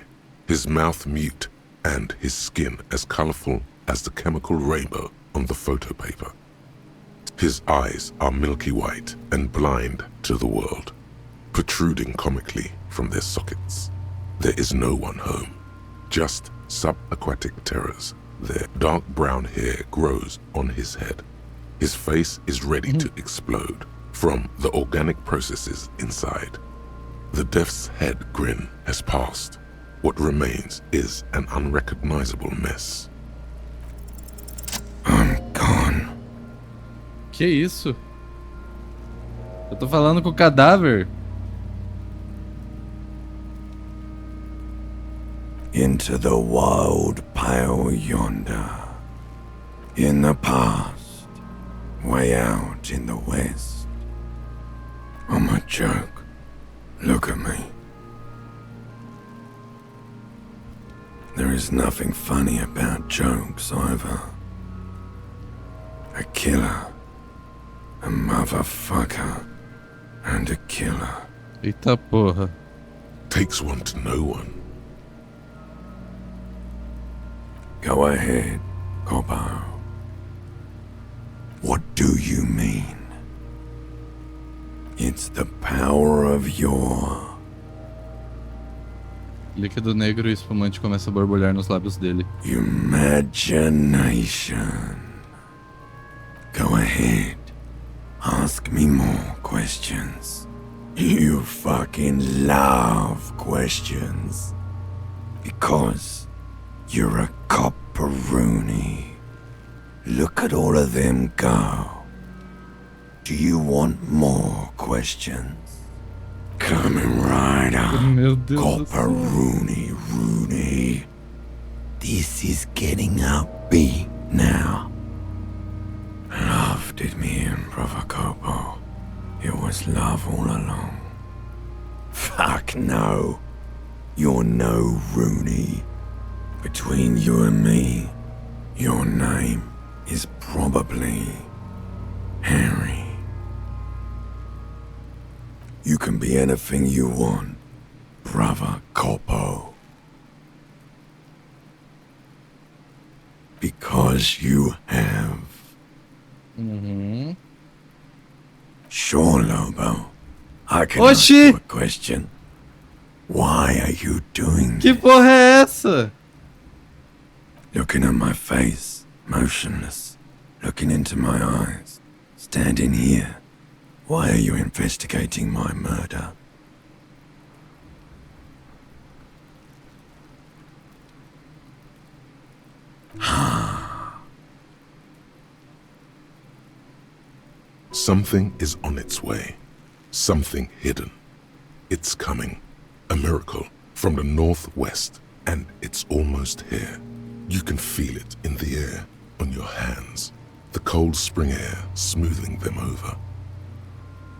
S2: his mouth mute and his skin as colorful as the chemical rainbow on the photo paper. His eyes are milky white and blind to the world, protruding comically from their sockets. There is no one home, just subaquatic terrors. Their dark brown hair grows on his head. His face is ready to explode from the organic processes inside. The death's head grin has passed. What remains is an unrecognizable mess.
S9: I'm gone.
S1: Que isso? Eu tô falando com o cadáver.
S9: Into the wild pale yonder. In the past, way out in the west. I'm a joke. Look at me. There is nothing funny about jokes either. A killer, a motherfucker, and a killer.
S1: Eita porra.
S2: Takes one to know one.
S9: Go ahead, Cobbo. What do you mean? It's the power of your...
S1: Líquido negro e espumante começa a borbulhar nos lábios dele.
S9: imagination. Go ahead. Ask me more questions. You fucking love questions. Because you're a copperoonie. Look at all of them go. Do you want more questions? Coming right up.
S1: Meu Deus do céu.
S9: Copperoonie. This is getting upbeat now. Love did me in, Brother Copo. It was love all along. Fuck no. You're no Rooney. Between you and me, your name is probably Harry. You can be anything you want, Brother Copo. Because you have. Sure, Lobo. I can ask
S1: Oxi!
S9: you a question. Why are you doing
S1: Que
S9: this?
S1: porra é essa?
S9: Looking at my face, motionless. Looking into my eyes. Standing here. Why are you investigating my murder?
S2: Something is on its way. Something hidden. It's coming. A miracle from the northwest, and it's almost here. You can feel it in the air, on your hands. The cold spring air smoothing them over.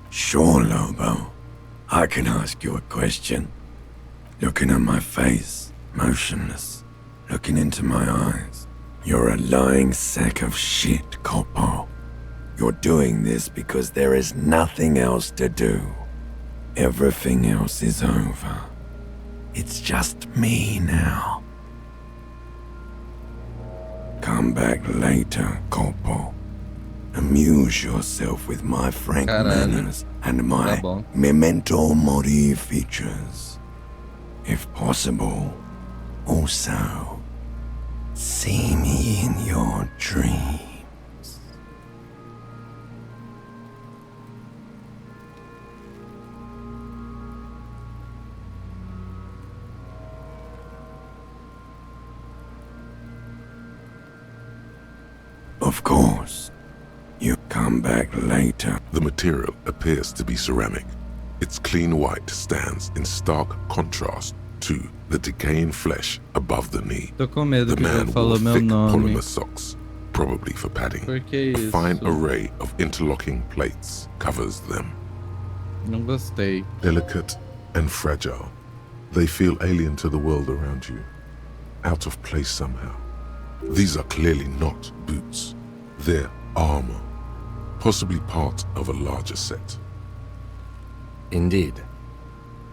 S9: Sure, Lobo. I can ask you a question. Looking at my face, motionless. Looking into my eyes. You're a lying sack of shit, Copo. You're doing this because there is nothing else to do. Everything else is over. It's just me now. Come back later, Copo. Amuse yourself with my frank
S1: Caralho.
S9: manners and my
S1: Tá bom.
S9: memento mori features. If possible, also, see me in your dreams. Of course. You come back later.
S2: The material appears to be ceramic. Its clean white stands in stark contrast to the decaying flesh above the knee.
S1: Tô com medo
S2: The
S1: que já
S2: man wore
S1: falou meu
S2: thick
S1: nome.
S2: polymer socks, probably for padding.
S1: Por que
S2: A
S1: isso?
S2: fine array of interlocking plates covers them.
S1: Não gostei.
S2: Delicate and fragile, they feel alien to the world around you, out of place somehow. These are clearly not boots. They're armor. possibly part of a larger set.
S3: Indeed.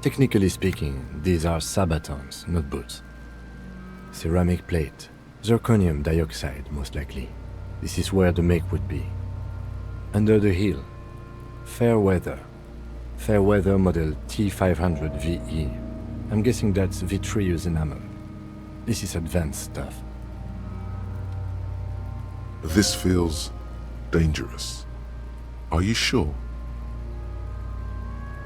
S3: Technically speaking, these are sabatons, not boots. Ceramic plate, zirconium dioxide, most likely. This is where the make would be. Under the heel, Fairweather. Fairweather model T500 VE. I'm guessing that's vitreous enamel. This is advanced stuff.
S2: This feels dangerous. Are you sure?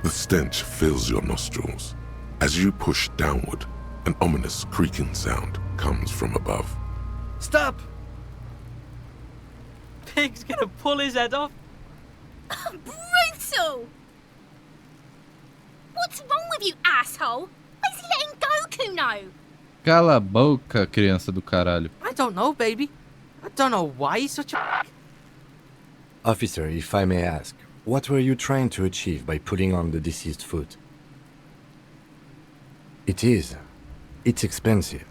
S2: The stench fills your nostrils. As you push downward, an ominous creaking sound comes from above.
S10: Stop! Pig's gonna pull his head off.
S8: Brutal! What's wrong with you, asshole? Where's he letting go, Kuno?
S1: Cala a boca, criança do caralho.
S10: I don't know, baby. I don't know why he's such a...
S3: Officer, if I may ask, what were you trying to achieve by putting on the deceased foot? It's expensive.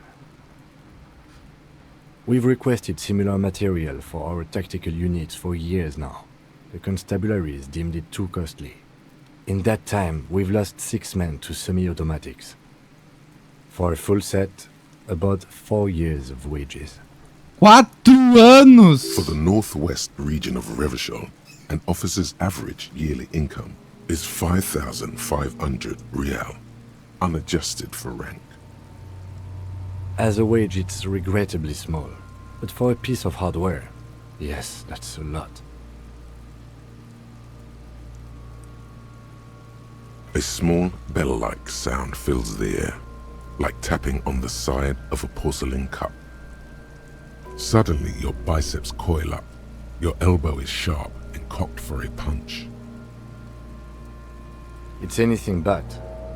S3: We've requested similar material for our tactical units for years now. The constabularies deemed it too costly. In that time, we've lost 6 men to semi-automatics. For a full set, about 4 years of wages.
S1: 4 anos!
S2: For the northwest region of Revachol, an officer's average yearly income is 5,500 real, unadjusted for rank.
S3: As a wage, it's regrettably small. But for a piece of hardware, yes, that's a lot.
S2: A small bell-like sound fills the air, like tapping on the side of a porcelain cup. Suddenly, your biceps coil up. Your elbow is sharp and cocked for a punch.
S3: It's anything but.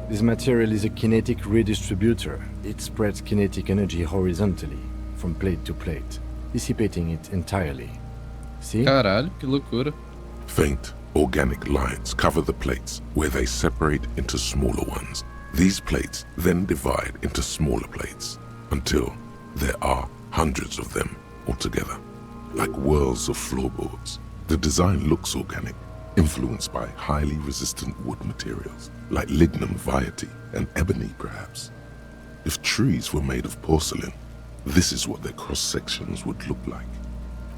S3: This material is a kinetic redistributor. It spreads kinetic energy horizontally, from plate to plate, dissipating it entirely. See?
S1: Caralho, que loucura.
S2: Faint, organic lines cover the plates where they separate into smaller ones. These plates then divide into smaller plates until there are hundreds of them altogether, like whirls of floorboards. The design looks organic, influenced by highly resistant wood materials, like lignum vitae and ebony perhaps. If trees were made of porcelain, this is what their cross-sections would look like.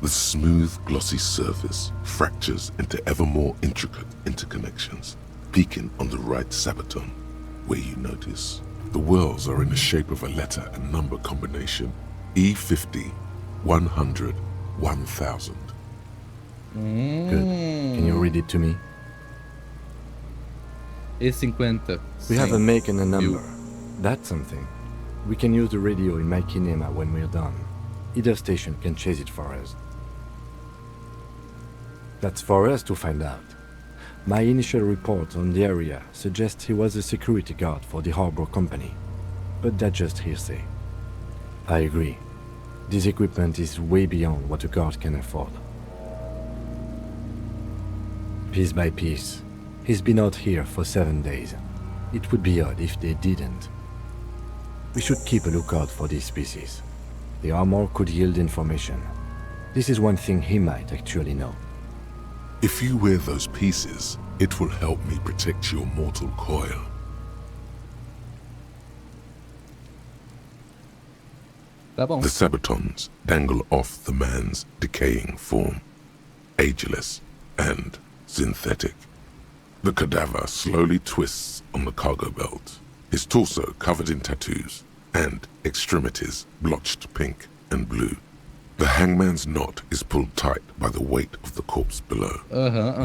S2: The smooth, glossy surface fractures into ever more intricate interconnections, peaking on the right sabaton, where you notice the whirls are in the shape of a letter and number combination, E50, 100, 1000.
S3: Good. Can you read it to me?
S1: E50.
S3: We have a make and a number. That's something. We can use the radio in my kinema when we're done. Either station can chase it for us. That's for us to find out. My initial report on the area suggests he was a security guard for the harbor company. But that's just hearsay. I agree. This equipment is way beyond what a guard can afford. Piece by piece, he's been out here for 7 days. It would be odd if they didn't. We should keep a lookout for these species. The armor could yield information. This is one thing he might actually know.
S2: If you wear those pieces, it will help me protect your mortal coil.
S1: Tá bom.
S2: The sabatons dangle off the man's decaying form, ageless and synthetic. The cadaver slowly twists on the cargo belt, his torso covered in tattoos and extremities blotched pink and blue. The hangman's knot is pulled tight by the weight of the corpse below.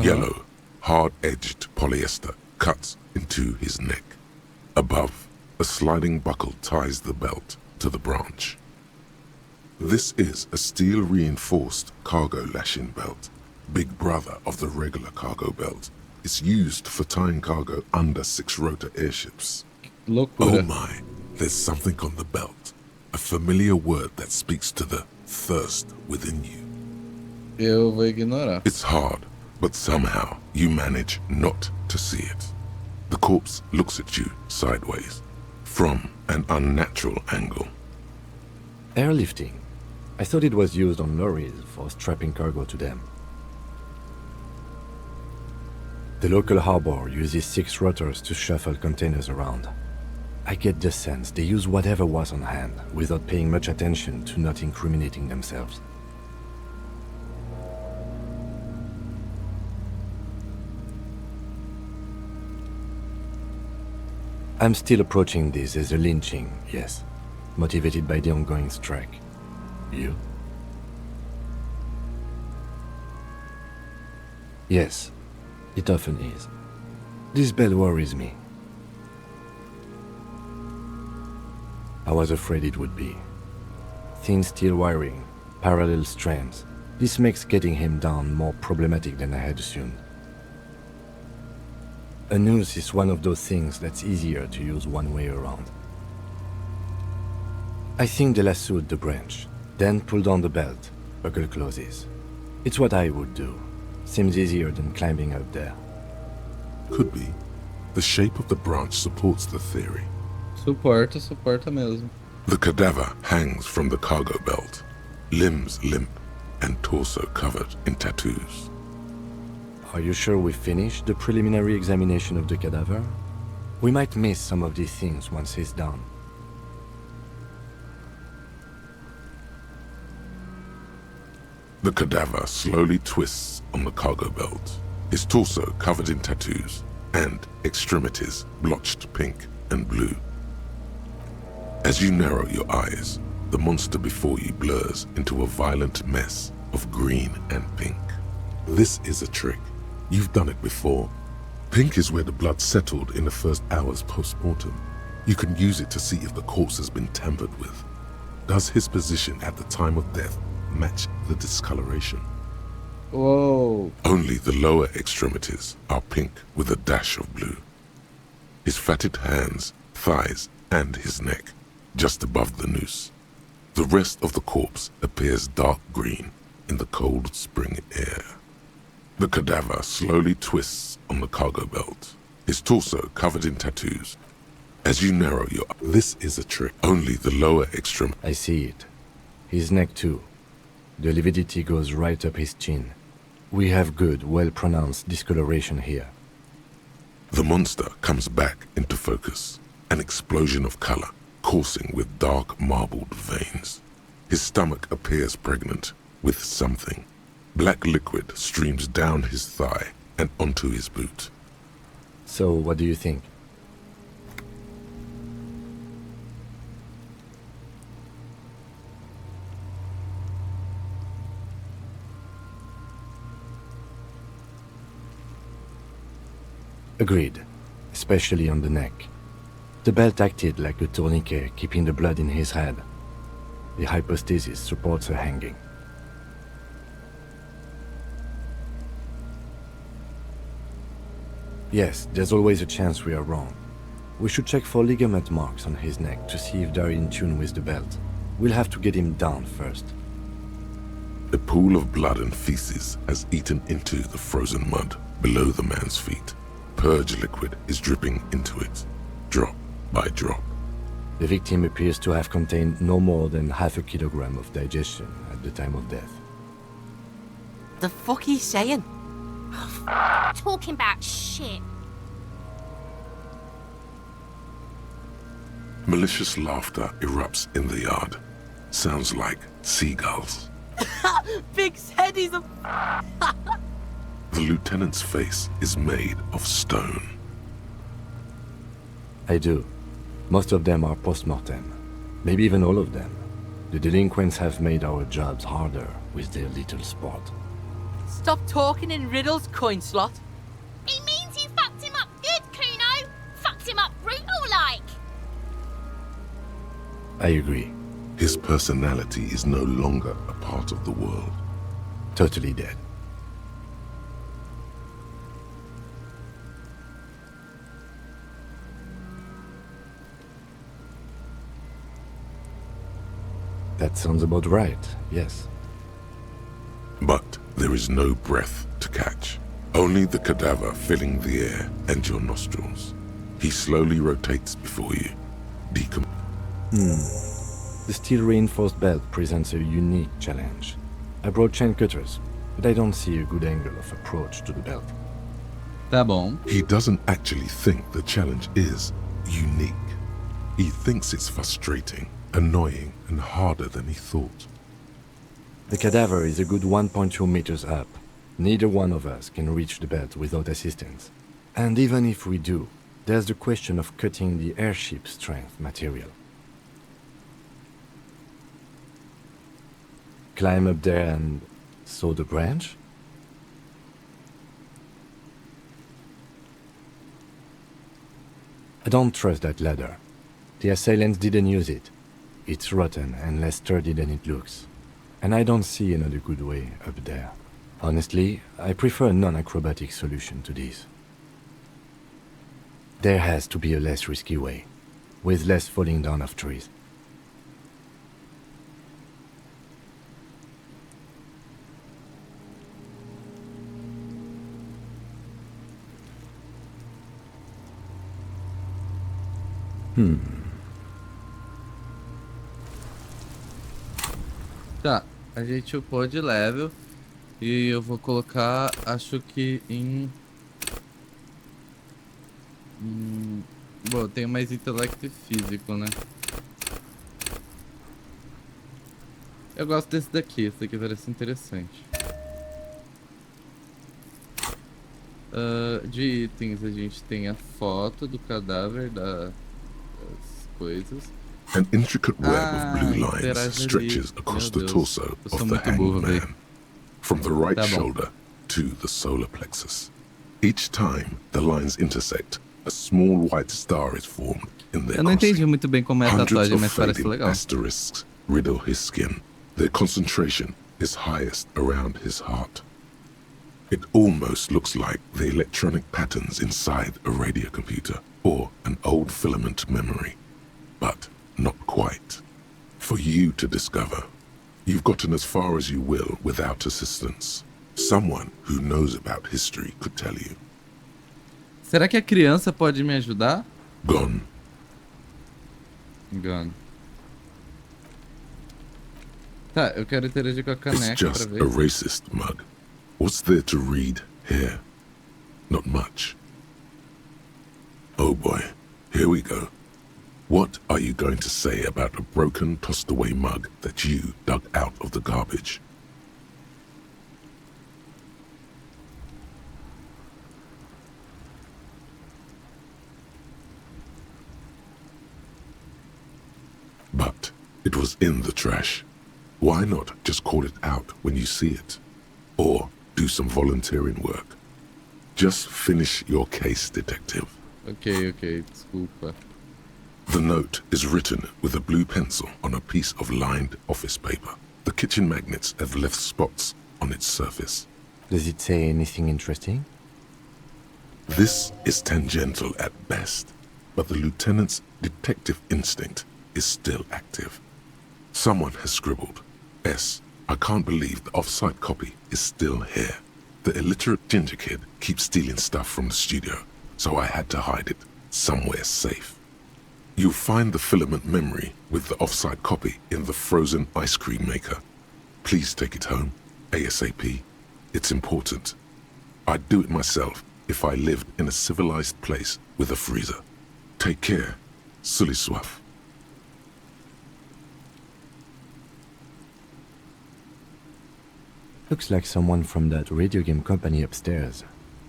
S2: Yellow, hard-edged polyester cuts into his neck. Above, a sliding buckle ties the belt to the branch. This is a steel-reinforced cargo lashing belt, big brother of the regular cargo belt. It's used for tying cargo under 6-rotor airships.
S1: Loucura.
S2: Oh my, there's something on the belt. A familiar word that speaks to the thirst within you.
S1: Eu vou ignorar.
S2: It's hard, but somehow you manage not to see it. The corpse looks at you sideways, from an unnatural angle.
S3: Airlifting. I thought it was used on lorries for strapping cargo to them. The local harbor uses 6 rotors to shuffle containers around. I get the sense they use whatever was on hand, without paying much attention to not incriminating themselves. I'm still approaching this as a lynching, yes, motivated by the ongoing strike. You? Yes, it often is. This bell worries me. I was afraid it would be. Thin steel wiring, parallel strands. This makes getting him down more problematic than I had assumed. A noose is one of those things that's easier to use one way around. I think they lassoed the branch, then pulled on the belt, buckle closes. It's what I would do. Seems easier than climbing up there.
S2: Could be. The shape of the branch supports the theory.
S1: Suporta mesmo.
S2: The cadaver hangs from the cargo belt, limbs limp and torso covered in tattoos.
S3: Are you sure we finished the preliminary examination of the cadaver? We might miss some of these things once he's done.
S2: The cadaver slowly twists on the cargo belt, his torso covered in tattoos and extremities blotched pink and blue. As you narrow your eyes, the monster before you blurs into a violent mess of green and pink. This is a trick. You've done it before. Pink is where the blood settled in the first hours post-mortem. You can use it to see if the corpse has been tampered with. Does his position at the time of death match the discoloration?
S1: Whoa.
S2: Only the lower extremities are pink with a dash of blue. His fatted hands, thighs, and his neck, just above the noose. The rest of the corpse appears dark green in the cold spring air. The cadaver slowly twists on the cargo belt, his torso covered in tattoos. As you narrow your... This is a trick. Only the lower extremity...
S3: I see it. His neck too. The lividity goes right up his chin. We have good, well-pronounced discoloration here.
S2: The monster comes back into focus, an explosion of color, coursing with dark marbled veins. His stomach appears pregnant with something. Black liquid streams down his thigh and onto his boot.
S3: So, what do you think? Agreed, especially on the neck. The belt acted like a tourniquet, keeping the blood in his head. The hypostasis supports her hanging. Yes, there's always a chance we are wrong. We should check for ligament marks on his neck to see if they're in tune with the belt. We'll have to get him down first.
S2: A pool of blood and feces has eaten into the frozen mud below the man's feet. Purge liquid is dripping into it, drop by drop.
S3: The victim appears to have contained no more than half a kilogram of digestion at the time of death.
S10: The fuck he's saying?
S8: Talking about shit.
S2: Malicious laughter erupts in the yard. Sounds like seagulls.
S10: Big said he's a...
S2: The lieutenant's face is made of stone.
S3: I do. Most of them are post-mortem. Maybe even all of them. The delinquents have made our jobs harder with their little sport.
S10: Stop talking in riddles, coin slot.
S8: He means you fucked him up good, Kuno. Fucked him up brutal-like.
S3: I agree.
S2: His personality is no longer a part of the world.
S3: Totally dead. That sounds about right, yes.
S2: But there is no breath to catch. Only the cadaver filling the air and your nostrils. He slowly rotates before you.
S3: The steel-reinforced belt presents a unique challenge. I brought chain cutters, but I don't see a good angle of approach to the belt.
S1: Tá bom.
S2: He doesn't actually think the challenge is unique. He thinks it's frustrating, annoying, and harder than he thought.
S3: The cadaver is a good 1.2 meters up. Neither one of us can reach the bed without assistance. And even if we do, there's the question of cutting the airship strength material. Climb up there and saw the branch? I don't trust that ladder. The assailants didn't use it. It's rotten and less sturdy than it looks. And I don't see another good way up there. Honestly, I prefer a non-acrobatic solution to this. There has to be a less risky way, with less falling down of trees.
S1: Tá, a gente upou de level. E eu vou colocar, acho que bom, tenho mais intelecto e físico, né? Eu gosto desse daqui, esse daqui parece interessante. De itens a gente tem a foto do cadáver das coisas.
S2: An intricate web of blue lines stretches across the torso of the hanged man, from the right shoulder to the solar plexus. Each time the lines intersect, a small white star is formed in their
S1: Eu não entendi muito bem como é a
S2: Hundreds
S1: tatuagem,
S2: of
S1: mas parece
S2: fading
S1: legal.
S2: asterisks riddle his skin. Their concentration is highest around his heart. It almost looks like the electronic patterns inside a radio computer or an old filament memory, but not quite. For you to discover, you've gotten as far as you will without assistance. Someone who knows about history could tell you.
S1: Será que a criança pode me ajudar?
S2: Gone.
S1: Gone. Tá, eu quero interagir com a
S2: It's
S1: caneca
S2: just
S1: pra ver.
S2: a racist mug. What's there to read here? Not much. Oh boy, here we go. What are you going to say about a broken, tossed-away mug that you dug out of the garbage? But it was in the trash. Why not just call it out when you see it? Or do some volunteering work. Just finish your case, detective.
S1: Ok, desculpa.
S2: The note is written with a blue pencil on a piece of lined office paper. The kitchen magnets have left spots on its surface.
S3: Does it say anything interesting?
S2: This is tangential at best, but the lieutenant's detective instinct is still active. Someone has scribbled, S. I can't believe the off-site copy is still here. The illiterate ginger kid keeps stealing stuff from the studio, so I had to hide it somewhere safe. You'll find the filament memory with the off-site copy in the frozen ice cream maker. Please take it home, ASAP. It's important. I'd do it myself if I lived in a civilized place with a freezer. Take care, Sully Swaff.
S3: Looks like someone from that radio game company upstairs.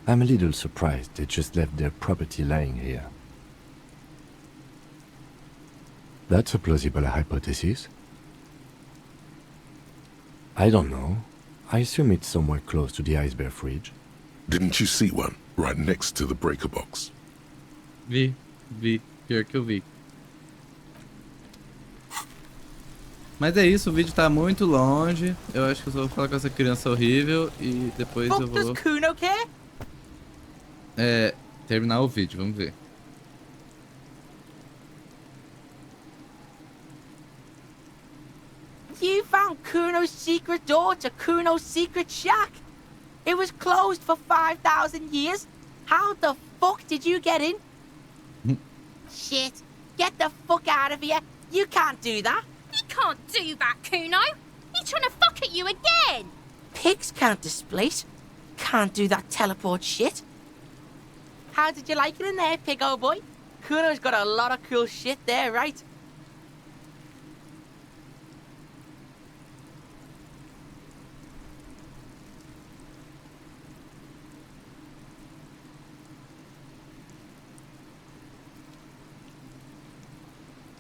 S3: I'm a little surprised they just left their property lying here. That's a plausible hypothesis. I don't know. I assume it's somewhere close to the ice bear fridge.
S2: Didn't you see one right next to the breaker box?
S1: Vi. Pior que eu vi. Mas é isso, o vídeo tá muito longe. Eu acho que eu só vou falar com essa criança horrível e depois eu vou...
S10: Does Kuno care?
S1: Terminar o vídeo, vamos ver.
S10: You found Kuno's secret door to Kuno's secret shack. It was closed for 5,000 years. How the fuck did you get in?
S8: Shit.
S10: Get the fuck out of here. You can't do that.
S8: He can't do that, Kuno. He's trying to fuck at you again.
S10: Pigs can't displace. Can't do that teleport shit. How did you like it in there, pig old boy? Kuno's got a lot of cool shit there, right?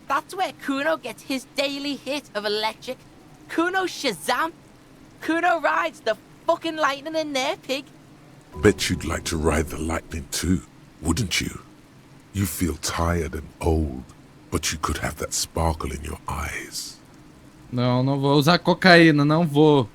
S10: That's where Kuno gets his daily hit of electric. Kuno Shazam! Kuno rides the fucking lightning in there, pig.
S2: Bet you'd like to ride the lightning too, wouldn't you? You feel tired and old, but you could have that sparkle in your eyes.
S1: Não, não vou usar cocaína, não vou.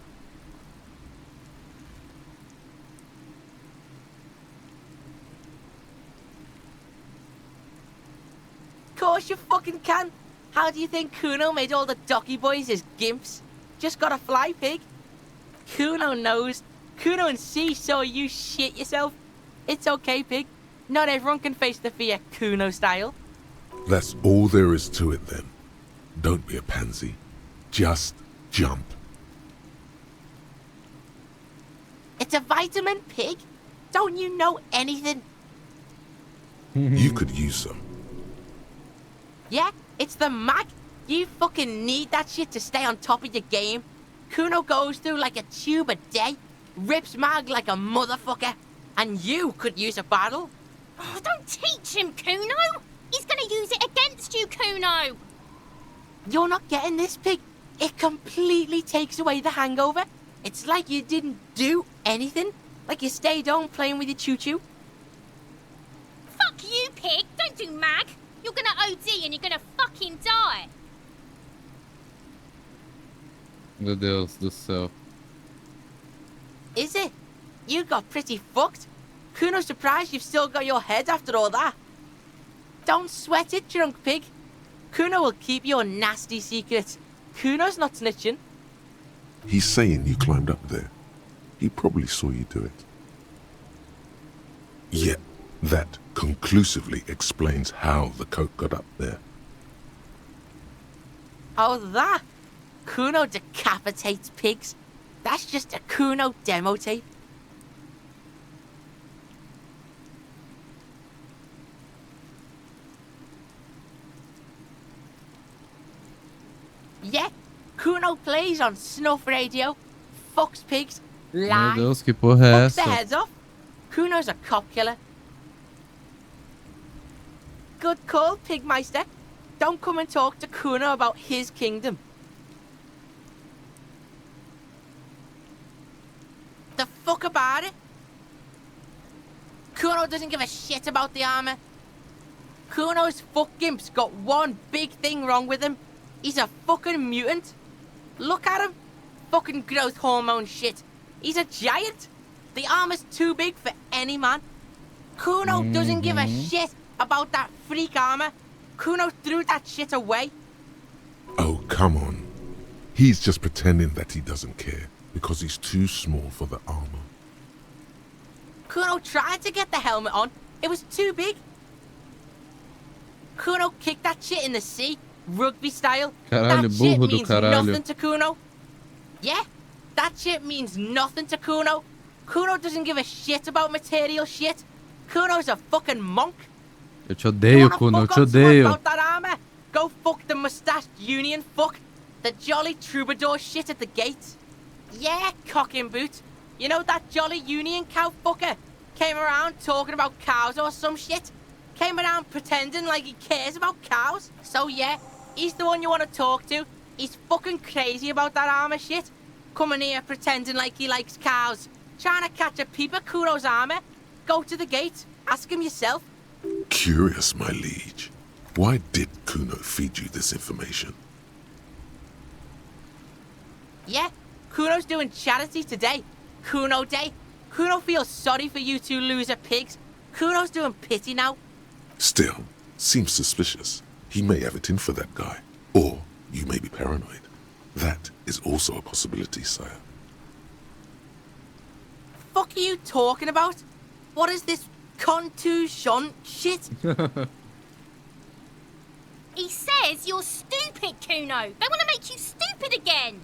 S10: Course you fucking can. How do you think Kuno made all the docky boys his gimps? Just gotta fly, pig. Kuno knows. Kuno and C saw you shit yourself. It's okay, pig. Not everyone can face the fear Kuno style.
S2: That's all there is to it then. Don't be a pansy. Just jump.
S10: It's a vitamin, pig. Don't you know anything?
S2: You could use some.
S10: Yeah, it's the mag. You fucking need that shit to stay on top of your game. Kuno goes through like a tube a day, rips mag like a motherfucker, and you could use a battle.
S8: Oh, don't teach him, Kuno! He's gonna use it against you, Kuno!
S10: You're not getting this, pig. It completely takes away the hangover. It's like you didn't do anything. Like you stayed home playing with your choo-choo.
S8: Fuck you, pig! Don't do mag! You're gonna OD and you're gonna fucking die!
S1: Meu Deus do céu.
S10: Is it? You got pretty fucked. Kuno's surprised you've still got your head after all that. Don't sweat it, drunk pig. Kuno will keep your nasty secrets. Kuno's not snitching.
S2: He's saying you climbed up there. He probably saw you do it. Yet, that conclusively explains how the coat got up there.
S10: Oh, that? Kuno decapitates pigs. That's just a Kuno demo tape. Yeah, Kuno plays on snuff radio, fucks pigs,
S1: Meu
S10: lies,
S1: Deus, que porra é
S10: fucks their
S1: essa?
S10: heads off. Kuno's a cop killer. Good call, Pigmeister. Don't come and talk to Kuno about his kingdom. The fuck about it? Kuno doesn't give a shit about the armor. Kuno's fuck gimp's got one big thing wrong with him. He's a fucking mutant. Look at him. Fucking growth hormone shit. He's a giant. The armor's too big for any man. Kuno doesn't give a shit about that freak armor. Kuno threw that shit away.
S2: Oh, come on. He's just pretending that he doesn't care because he's too small for the armor.
S10: Kuno tried to get the helmet on. It was too big. Kuno kicked that shit in the sea, rugby style.
S1: Caralho,
S10: That shit
S1: burro do
S10: means
S1: caralho.
S10: nothing to Kuno. Yeah, that shit means nothing to Kuno. Kuno doesn't give a shit about material shit. Kuno's a fucking monk.
S1: Eu te odeio,
S10: Wanna
S1: Kuno, eu
S10: fuck
S1: te
S10: on someone
S1: odeio.
S10: about that armor? Go fuck the mustached union fuck. The jolly troubadour shit at the gate. Yeah, cocking boot. You know that jolly union cow fucker? Came around talking about cows or some shit. Came around pretending like he cares about cows. So yeah, he's the one you want to talk to. He's fucking crazy about that armor shit. Coming here pretending like he likes cows. Trying to catch a peep at Kuno's armor. Go to the gate. Ask him yourself.
S2: Curious, my liege. Why did Kuno feed you this information?
S10: Yeah, Kuno's doing charity today. Kuno Day. Kuno feels sorry for you two loser pigs. Kuno's doing pity now.
S2: Still, seems suspicious. He may have it in for that guy. Or you may be paranoid. That is also a possibility, sire.
S10: Fuck are you talking about? What is this contusion shit?
S8: He says you're stupid, Kuno. They want to make you stupid again.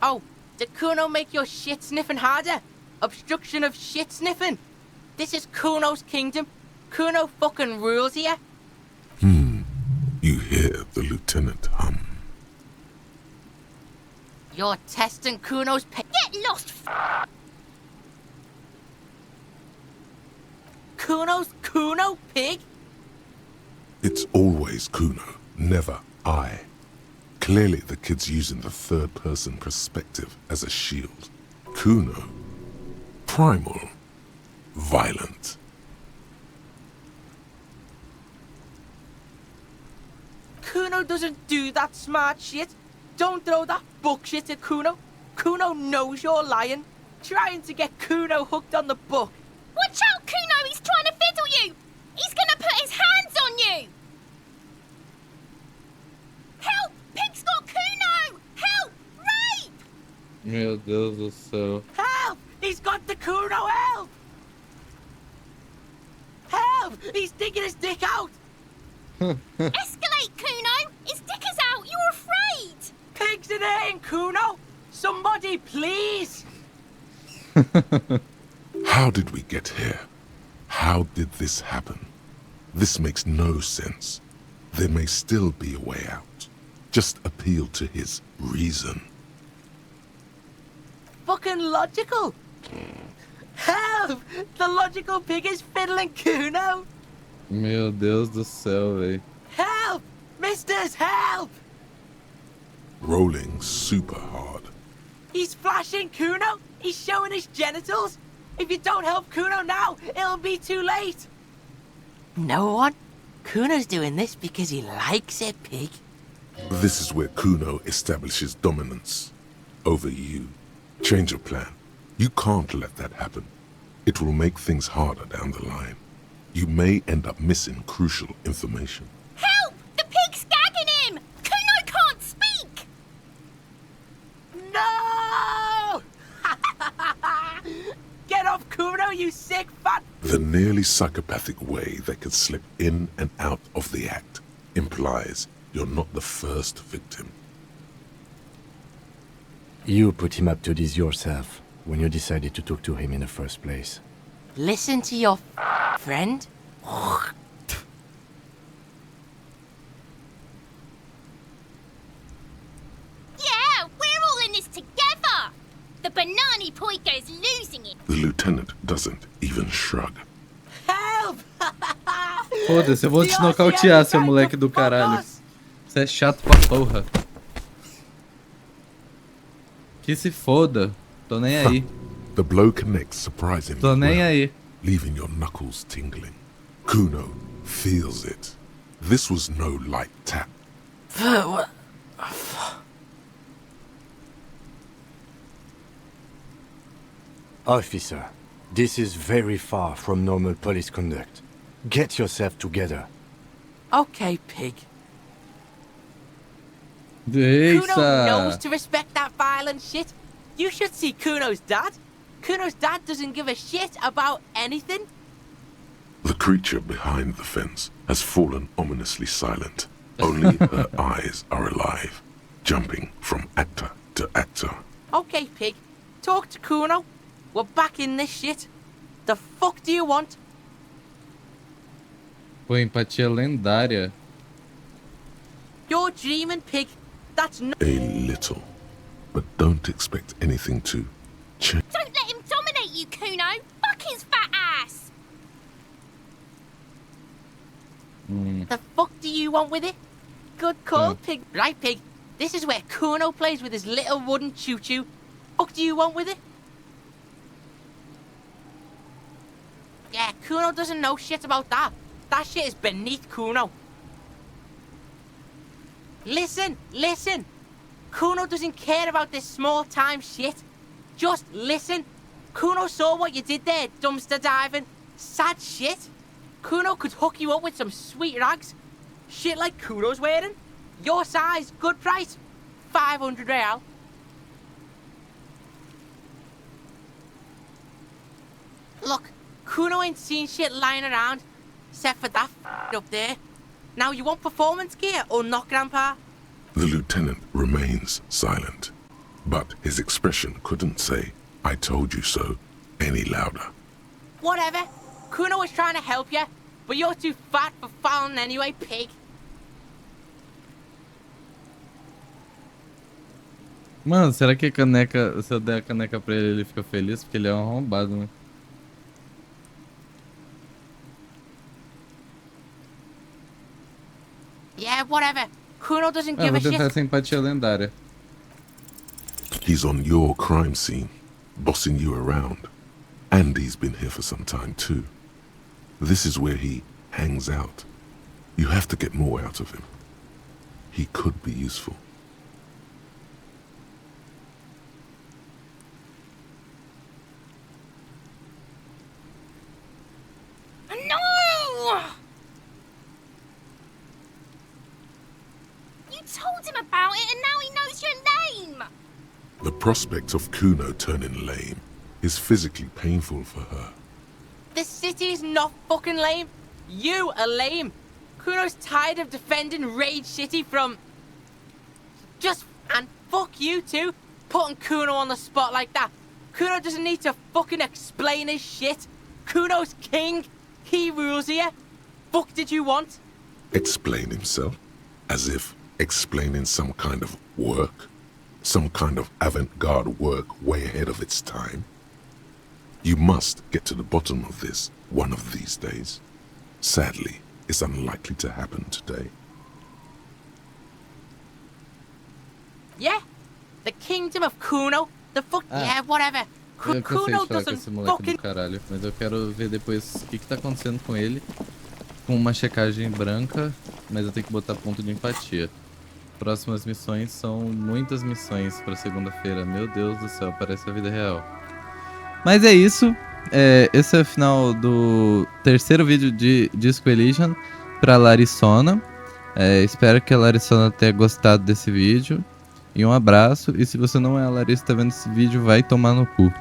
S10: Oh, Did Kuno make your shit sniffing harder? Obstruction of shit sniffing? This is Kuno's kingdom. Kuno fucking rules here.
S2: You hear the lieutenant hum.
S10: You're testing Kuno's
S8: Get lost,
S10: Kuno pig?
S2: It's always Kuno, never I. Clearly the kid's using the third-person perspective as a shield. Kuno. Primal. Violent.
S10: Kuno doesn't do that smart shit. Don't throw that book shit at Kuno. Kuno knows you're lying. Trying to get Kuno hooked on the book.
S8: Watch out, Kuno! He's trying to fiddle you! He's gonna put his hands on you! Help! Pig's got Kuno! Help! Rape!
S1: Meu Deus do céu.
S10: Help! He's got the Kuno, help! Help! He's digging his dick out!
S8: Escalate, Kuno! His dick is out! You're afraid!
S10: Pig's in here, Kuno! Somebody, please!
S2: How did we get here? How did this happen? This makes no sense. There may still be a way out. Just appeal to his reason.
S10: Fucking logical! Help! The logical pig is fiddling Kuno!
S1: Meu Deus do céu, véi.
S10: Help! Misters, help!
S2: Rolling super hard.
S10: He's flashing Kuno! He's showing his genitals! If you don't help Kuno now, it'll be too late! No one? Kuno's doing this because he likes it, pig.
S2: This is where Kuno establishes dominance over you. Change your plan. You can't let that happen. It will make things harder down the line. You may end up missing crucial information.
S8: Help! The pig's gagging him! Kuno can't speak!
S10: No! Get off Kuno, you sick fat...
S2: The nearly psychopathic way they could slip in and out of the act implies you're not the first victim.
S3: You put him up to this yourself when you decided to talk to him in the first place.
S10: Listen to your friend.
S8: Yeah, we're all in this together! The Banani Poiko's losing it!
S2: The lieutenant doesn't even shrug.
S10: Help!
S1: Foda-se, eu vou te nocautear, seu moleque do caralho. Você é chato pra porra. Que se foda. Tô nem aí.
S2: The blow connects surprisingly
S1: Tô nem
S2: well,
S1: aí.
S2: leaving your knuckles tingling. Kuno feels it. This was no light tap.
S3: Officer, this is very far from normal police conduct. Get yourself together.
S10: Okay, pig. Kuno knows
S1: Eita!
S10: to respect that violent shit. You should see Kuno's dad. Kuno's dad doesn't give a shit about anything.
S2: The creature behind the fence has fallen ominously silent. Only her eyes are alive, jumping from actor to actor.
S10: Okay, pig. Talk to Kuno. We're back in this shit. The fuck do you want?
S1: Pô, empatia lendária.
S10: You're dreaming, pig. That's not...
S2: A little. But don't expect anything to change.
S8: Don't let him dominate you, Kuno! Fuck his fat ass!
S10: The fuck do you want with it? Good call, pig. Right, pig. This is where Kuno plays with his little wooden choo-choo. Fuck do you want with it? Yeah, Kuno doesn't know shit about that. That shit is beneath Kuno. Listen, listen. Kuno doesn't care about this small-time shit. Just listen. Kuno saw what you did there, dumpster diving. Sad shit. Kuno could hook you up with some sweet rags. Shit like Kuno's wearing. Your size, good price. 500 real. Look, Kuno ain't seen shit lying around, except for that up there. Now you want performance gear or not, Grandpa?
S2: The lieutenant remains silent. but his expression couldn't say, "I told you so," any louder.
S10: Whatever. Kuno was trying to help you, but you're too fat for fouling anyway, pig.
S1: Mano, será que a caneca, se eu der a caneca pra ele, ele fica feliz? Porque ele é um arrombado, né?
S10: Yeah, whatever. Kuno doesn't
S1: Ah,
S10: give
S1: vou
S10: a
S1: tentar
S10: shit.
S1: essa empatia lendária.
S2: He's on your crime scene, bossing you around. And he's been here for some time too. This is where he hangs out. You have to get more out of him. He could be useful.
S8: No! You told him about it and now he knows your name!
S2: The prospect of Kuno turning lame is physically painful for her.
S10: The city's not fucking lame. You are lame. Kuno's tired of defending Rage City from... And fuck you too, putting Kuno on the spot like that. Kuno doesn't need to fucking explain his shit. Kuno's king. He rules here. Fuck did you want?
S2: Explain himself? As if explaining some kind of work? Some kind of avant-garde work way ahead of its time? You must get to the bottom of this one of these days. Sadly, it's unlikely to happen today.
S10: Yeah? The kingdom of Kuno? The fuck... Yeah, whatever.
S1: Eu cansei
S10: Kuno
S1: de falar com
S10: doesn't
S1: esse moleque
S10: fucking...
S1: do caralho, mas eu quero ver depois o que tá acontecendo com ele. Com uma checagem branca, mas eu tenho que botar ponto de empatia. Próximas missões são muitas missões pra segunda-feira. Meu Deus do céu, parece a vida real. Mas é isso. Esse é o final do terceiro vídeo de Disco Elysium pra Larissona. Espero que a Larissona tenha gostado desse vídeo. E um abraço. E se você não é a Larissa e tá vendo esse vídeo, vai tomar no cu.